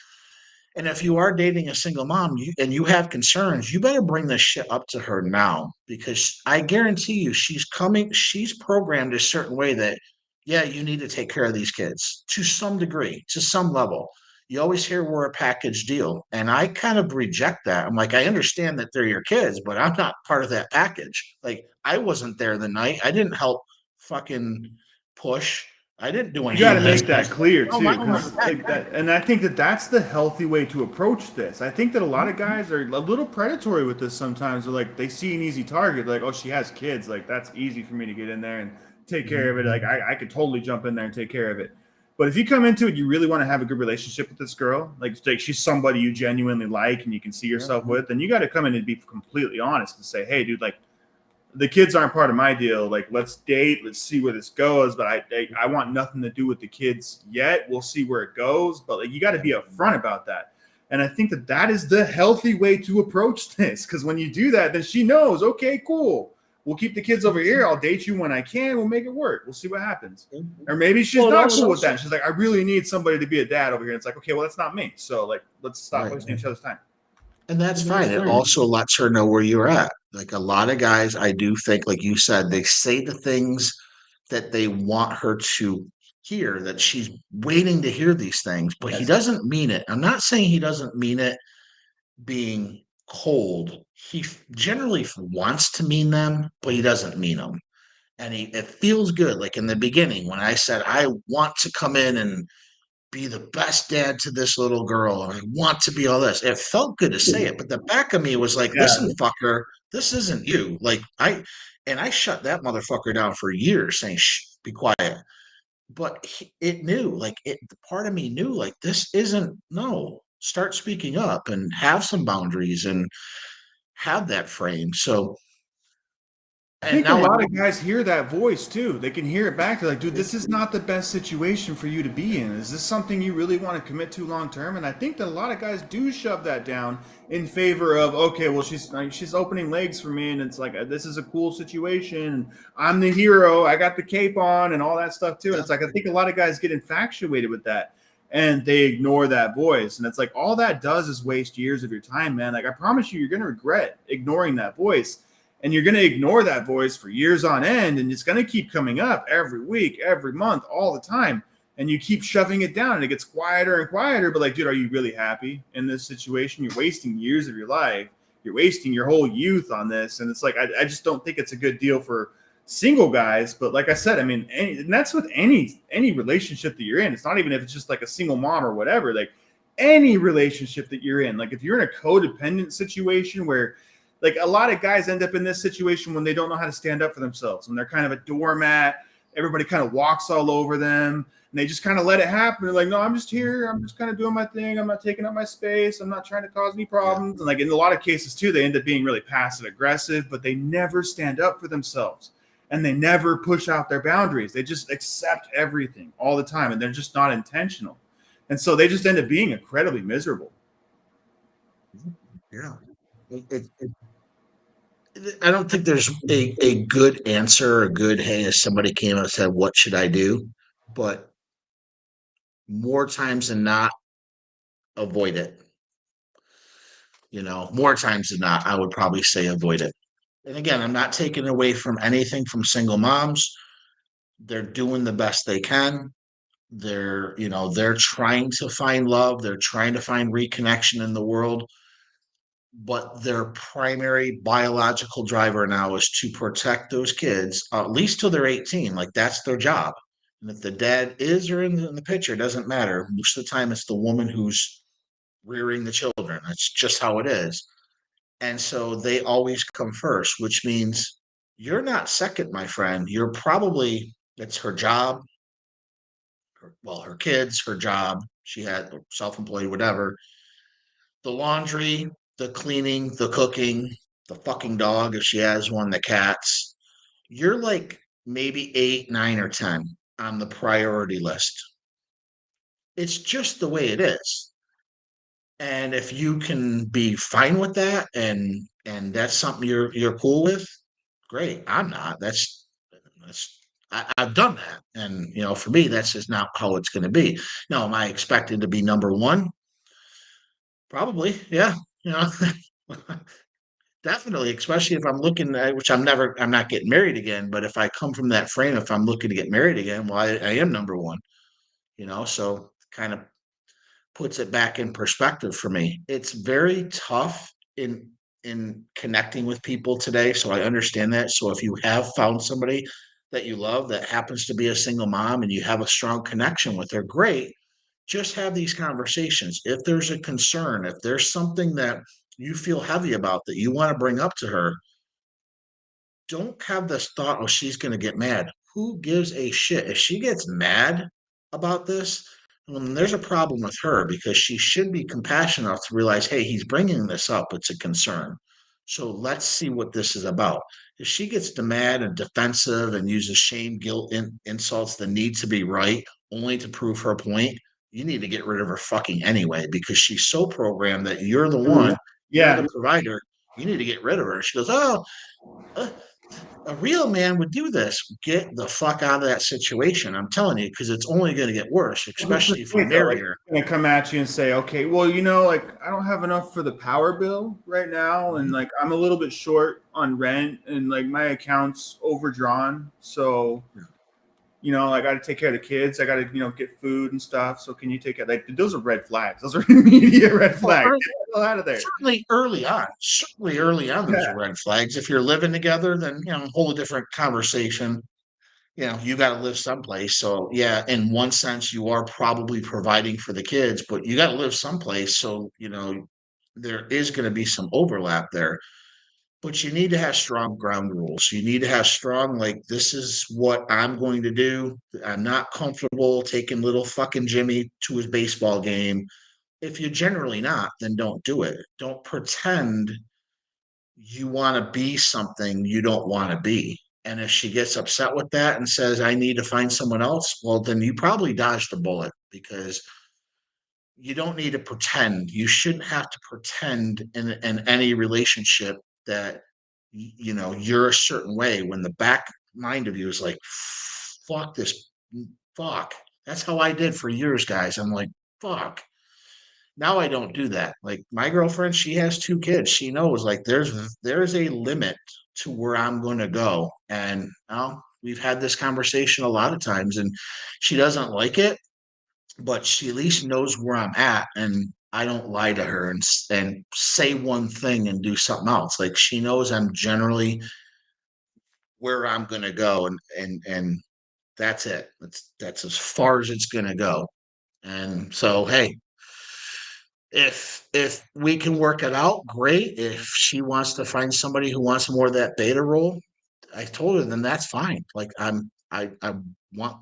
And if you are dating a single mom and you have concerns, you better bring this shit up to her now because I guarantee you she's programmed a certain way that, yeah, you need to take care of these kids to some degree, to some level. You always hear we're a package deal. And I kind of reject that. I'm like, I understand that they're your kids, but I'm not part of that package. Like, I wasn't there the night. I didn't help fucking push. I didn't do You any got of to this. make that clear Oh, my too, God. because like that, and I think that that's the healthy way to approach this. I think that a lot of guys are a little predatory with this sometimes. They're like, they see an easy target, like, oh, she has kids, like that's easy for me to get in there and take care of it. Like I could totally jump in there and take care of it. But if you come into it, you really want to have a good relationship with this girl, like she's somebody you genuinely like and you can see yourself with, then you got to come in and be completely honest and say, hey, dude, like the kids aren't part of my deal. Like, let's date. Let's see where this goes. But I want nothing to do with the kids yet. We'll see where it goes. But like, you got to be upfront about that. And I think that that is the healthy way to approach this. Because when you do that, then she knows, okay, cool. We'll keep the kids over here. I'll date you when I can. We'll make it work. We'll see what happens. Or maybe she's not cool with that. She's like, I really need somebody to be a dad over here. And it's like, okay, well, that's not me. So like, let's stop wasting each other's time. And that's fine. It also lets her know where you're at. Like a lot of guys, I do think, like you said, they say the things that they want her to hear, that she's waiting to hear these things, but he doesn't mean it. I'm not saying he doesn't mean it being cold. He generally wants to mean them, but he doesn't mean them. And it feels good. Like in the beginning, when I said, I want to come in and be the best dad to this little girl and I want to be all this. It felt good to say it, but the back of me was like, listen, fucker, this isn't you. Like I shut that motherfucker down for years saying, shh, be quiet. But it knew, like part of me knew, like, this isn't, no, start speaking up and have some boundaries and have that frame. So, I and think a now, lot of guys hear that voice too. They can hear it back. They're like, dude, this is not the best situation for you to be in. Is this something you really want to commit to long term? And I think that a lot of guys do shove that down in favor of, okay, well, she's opening legs for me, and it's like this is a cool situation. I'm the hero. I got the cape on, and all that stuff too. And it's like I think a lot of guys get infatuated with that, and they ignore that voice. And it's like all that does is waste years of your time, man. Like I promise you, you're gonna regret ignoring that voice. And you're going to ignore that voice for years on end, and it's going to keep coming up every week, every month, all the time. And you keep shoving it down, and it gets quieter and quieter. But like, dude, are you really happy in this situation? You're wasting years of your life. You're wasting your whole youth on this. And it's like, I just don't think it's a good deal for single guys. But like I said, I mean, and that's with any relationship that you're in. It's not even if it's just like a single mom or whatever. Like any relationship that you're in, like if you're in a codependent situation where like a lot of guys end up in this situation when they don't know how to stand up for themselves, when they're kind of a doormat, everybody kind of walks all over them and they just kind of let it happen. They're like, no, I'm just here. I'm just kind of doing my thing. I'm not taking up my space. I'm not trying to cause any problems. And like in a lot of cases too, they end up being really passive aggressive, but they never stand up for themselves and they never push out their boundaries. They just accept everything all the time and they're just not intentional. And so they just end up being incredibly miserable. yeah, I don't think there's a good answer, a good, hey, if somebody came and said, what should I do? But more times than not, avoid it. More times than not, I would probably say avoid it. And again, I'm not taking away from anything from single moms. They're doing the best they can. They're trying to find love. They're trying to find reconnection in the world. But their primary biological driver now is to protect those kids, at least till they're 18. Like that's their job. And if the dad is or in the picture, it doesn't matter. Most of the time, it's the woman who's rearing the children. That's just how it is. And so they always come first, which means you're not second, my friend. You're probably, it's her job, her kids, her job. She had self-employed, whatever. The laundry, the cleaning, the cooking, the fucking dog if she has one, the cats. you're like maybe 8, 9, or 10 on the priority list. It's just the way it is. And if you can be fine with that and that's something you're cool with, great. I'm not. I've done that. And for me, that's just not how it's gonna be. Now, am I expected to be number one? Probably, yeah. You know, definitely, especially if I'm looking at, which I'm not getting married again, but if I come from that frame, if I'm looking to get married again, well, I am number one, so kind of puts it back in perspective for me. It's very tough in connecting with people today, so I understand that. So if you have found somebody that you love that happens to be a single mom and you have a strong connection with her, great. Just have these conversations. If there's a concern, if there's something that you feel heavy about that you want to bring up to her, don't have this thought, oh, she's going to get mad. Who gives a shit? If she gets mad about this, well, then there's a problem with her because she should be compassionate enough to realize, hey, he's bringing this up. It's a concern. So let's see what this is about. If she gets mad and defensive and uses shame, guilt, insults, the need to be right only to prove her point, you need to get rid of her fucking anyway because she's so programmed that you're the one, you're Yeah. the provider. You need to get rid of her. She goes, oh, uh, a real man would do this. Get the fuck out of that situation. I'm telling you, because it's only going to get worse, especially if you marry her. Gonna come at you and say, okay, well, like I don't have enough for the power bill right now, and like I'm a little bit short on rent, and like my account's overdrawn, so I got to take care of the kids. I got to get food and stuff. So can you take it? Like those are red flags. Those are immediate red flags. Get the hell out of there. Certainly early on, those are red flags. If you're living together, then a whole different conversation. You got to live someplace. So yeah, in one sense, you are probably providing for the kids, but you got to live someplace. So there is going to be some overlap there. But you need to have strong ground rules. You need to have strong, like, this is what I'm going to do. I'm not comfortable taking little fucking Jimmy to his baseball game. If you're generally not, then don't do it. Don't pretend you want to be something you don't want to be. And if she gets upset with that and says, I need to find someone else, well, then you probably dodged a bullet because you don't need to pretend. You shouldn't have to pretend in any relationship that you're a certain way when the back mind of you is like, fuck this, fuck. That's how I did for years, guys. I'm like, fuck. Now I don't do that. Like my girlfriend, she has 2 kids. She knows like there's a limit to where I'm going to go. And we've had this conversation a lot of times, and she doesn't like it, but she at least knows where I'm at, and I don't lie to her and say one thing and do something else. Like she knows I'm generally where I'm going to go, and that's it. That's as far as it's going to go. And so, hey, if we can work it out, great. If she wants to find somebody who wants more of that beta role, I told her, then that's fine. Like I want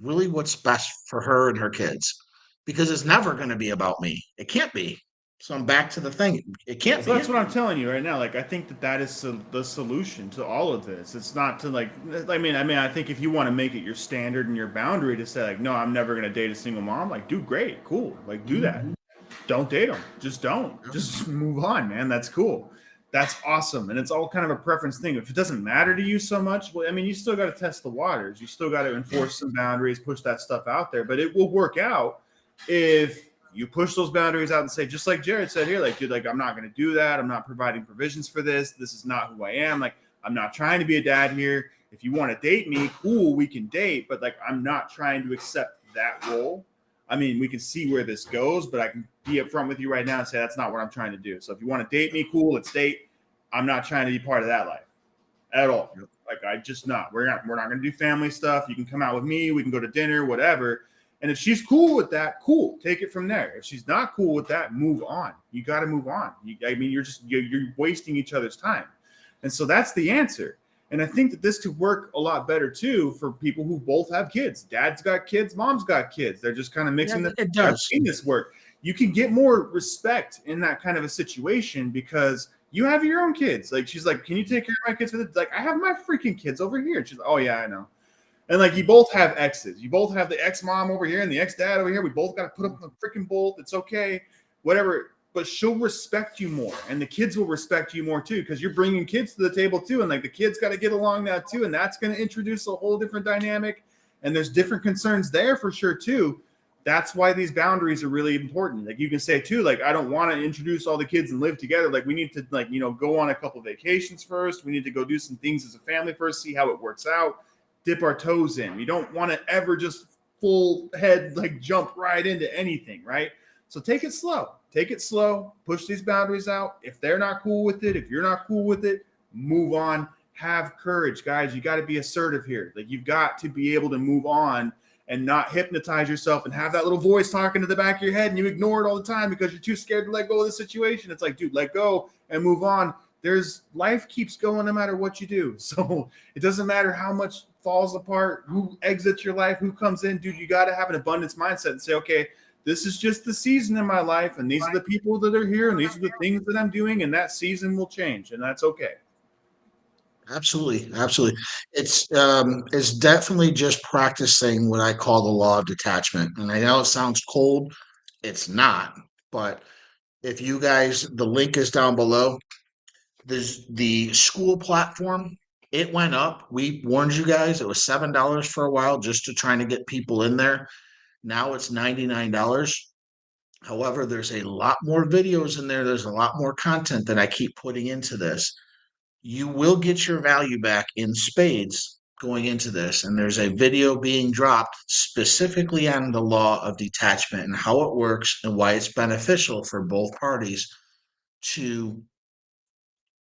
really what's best for her and her kids because it's never going to be about me. It can't be. So I'm back to the thing. It can't be. That's what I'm telling you right now. Like I think that is the solution to all of this. It's not to like. I think if you want to make it your standard and your boundary to say like, no, I'm never going to date a single mom. Like, dude, great, cool. Like, do that. Don't date them. Just don't. Just move on, man. That's cool. That's awesome. And it's all kind of a preference thing. If it doesn't matter to you so much, well, you still got to test the waters. You still got to enforce some boundaries, push that stuff out there. But it will work out if you push those boundaries out and say, just like Jerod said here, like, dude, like, I'm not going to do that. I'm not providing provisions for this. This is not who I am. Like, I'm not trying to be a dad here. If you want to date me, cool, we can date. But like, I'm not trying to accept that role. We can see where this goes, but I can be upfront with you right now and say that's not what I'm trying to do. So if you want to date me, cool, let's date. I'm not trying to be part of that life at all. Like I just not. We're not going to do family stuff. You can come out with me. We can go to dinner, whatever. And if she's cool with that, cool. Take it from there. If she's not cool with that, move on. You got to move on. You're wasting each other's time. And so that's the answer. And I think that this could work a lot better too for people who both have kids. Dad's got kids, mom's got kids. They're just kind of mixing It does. I've seen this work. You can get more respect in that kind of a situation because You have your own kids. Like, she's like, can you take care of my kids? Like, I have my freaking kids over here. She's like, oh yeah, I know. And like, you both have exes. You both have the ex-mom over here and the ex-dad over here. We both got to put up the freaking bolt. It's okay, whatever. But she'll respect you more, and the kids will respect you more too, because you're bringing kids to the table too, and like the kids got to get along now too, and that's going to introduce a whole different dynamic. And there's different concerns there for sure too. That's why these boundaries are really important. Like, you can say too, like, I don't want to introduce all the kids and live together. Like, we need to, like, you know, go on a couple of vacations first. We need to go do some things as a family first, see how it works out, dip our toes in. You don't want to ever just full head, like, jump right into anything, right? So take it slow, push these boundaries out. If they're not cool with it, if you're not cool with it, move on. Have courage, guys. You got to be assertive here. Like, you've got to be able to move on and not hypnotize yourself and have that little voice talking to the back of your head and you ignore it all the time because you're too scared to let go of the situation. It's like, dude, let go and move on. Life keeps going no matter what you do. So it doesn't matter how much falls apart, who exits your life, who comes in, dude. You got to have an abundance mindset and say, okay, this is just the season in my life, and these are the people that are here, and these are the things that I'm doing, and that season will change, and that's okay. Absolutely. It's definitely just practicing what I call the law of detachment. And I know it sounds cold. It's not. But if you guys, the link is down below. There's the school platform. It went up. We warned you guys. It was $7 for a while just to try to get people in there. Now it's $99. However, there's a lot more videos in there. There's a lot more content that I keep putting into this. You will get your value back in spades going into this. And there's a video being dropped specifically on the law of detachment and how it works and why it's beneficial for both parties to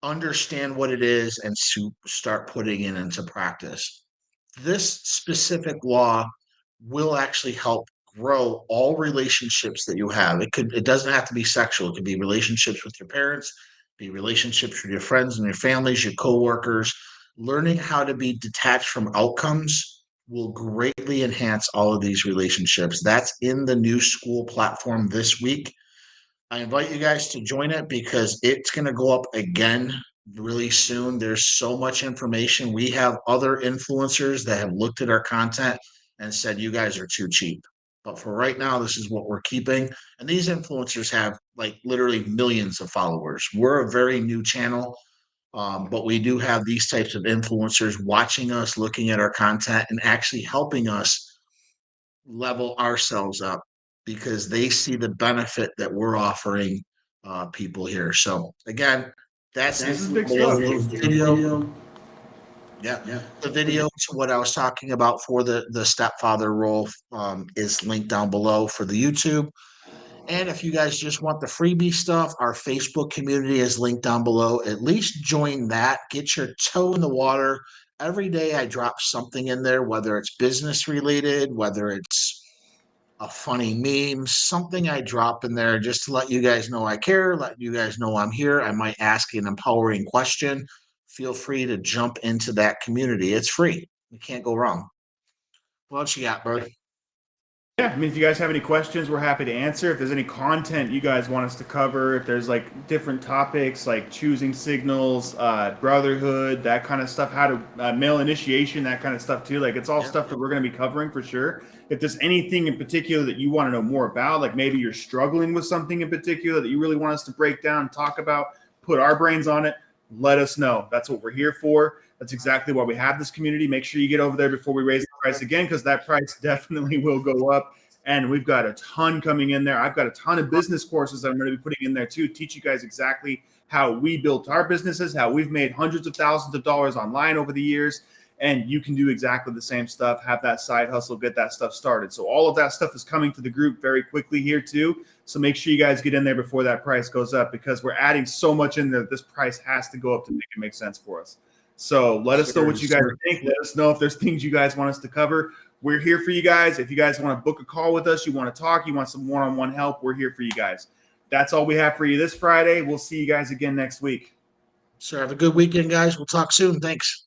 understand what it is and to start putting it into practice. This specific law will actually help grow all relationships that you have. It doesn't have to be sexual. It could be relationships with your parents, be relationships with your friends and your families, your coworkers. Learning how to be detached from outcomes will greatly enhance all of these relationships. That's in the new school platform this week. I invite you guys to join it because it's going to go up again really soon. There's so much information. We have other influencers that have looked at our content and said, you guys are too cheap. But for right now, this is what we're keeping. And these influencers have like literally millions of followers. We're a very new channel, but we do have these types of influencers watching us, looking at our content, and actually helping us level ourselves up because they see the benefit that we're offering people here. So again, that's This is the big stuff. video. Yeah, the video to what I was talking about for the stepfather role is linked down below for the YouTube. And if you guys just want the freebie stuff, our Facebook community is linked down below. At least join that. Get your toe in the water. Every day I drop something in there, whether it's business related, whether it's a funny meme, something I drop in there just to let you guys know I care, let you guys know I'm here. I might ask an empowering question. Feel free to jump into that community. It's free. You can't go wrong. What else you got, bro? Yeah, I mean, if you guys have any questions, we're happy to answer. If there's any content you guys want us to cover, if there's like different topics like choosing signals, brotherhood, that kind of stuff, how to male initiation, that kind of stuff too. Like, it's all stuff that we're going to be covering for sure. If there's anything in particular that you want to know more about, like maybe you're struggling with something in particular that you really want us to break down and talk about, put our brains on it, let us know. That's what we're here for. That's exactly why we have this community. Make sure you get over there before we raise the price again, because that price definitely will go up. And we've got a ton coming in there. I've got a ton of business courses I'm going to be putting in there too, teach you guys exactly how we built our businesses, how we've made hundreds of thousands of dollars online over the years. And you can do exactly the same stuff, have that side hustle, get that stuff started. So all of that stuff is coming to the group very quickly here too. So make sure you guys get in there before that price goes up, because we're adding so much in there. This price has to go up to make it make sense for us. So let us know what you guys think. Let us know if there's things you guys want us to cover. We're here for you guys. If you guys want to book a call with us, you want to talk, you want some one-on-one help, we're here for you guys. That's all we have for you this Friday. We'll see you guys again next week. So have a good weekend, guys. We'll talk soon. Thanks.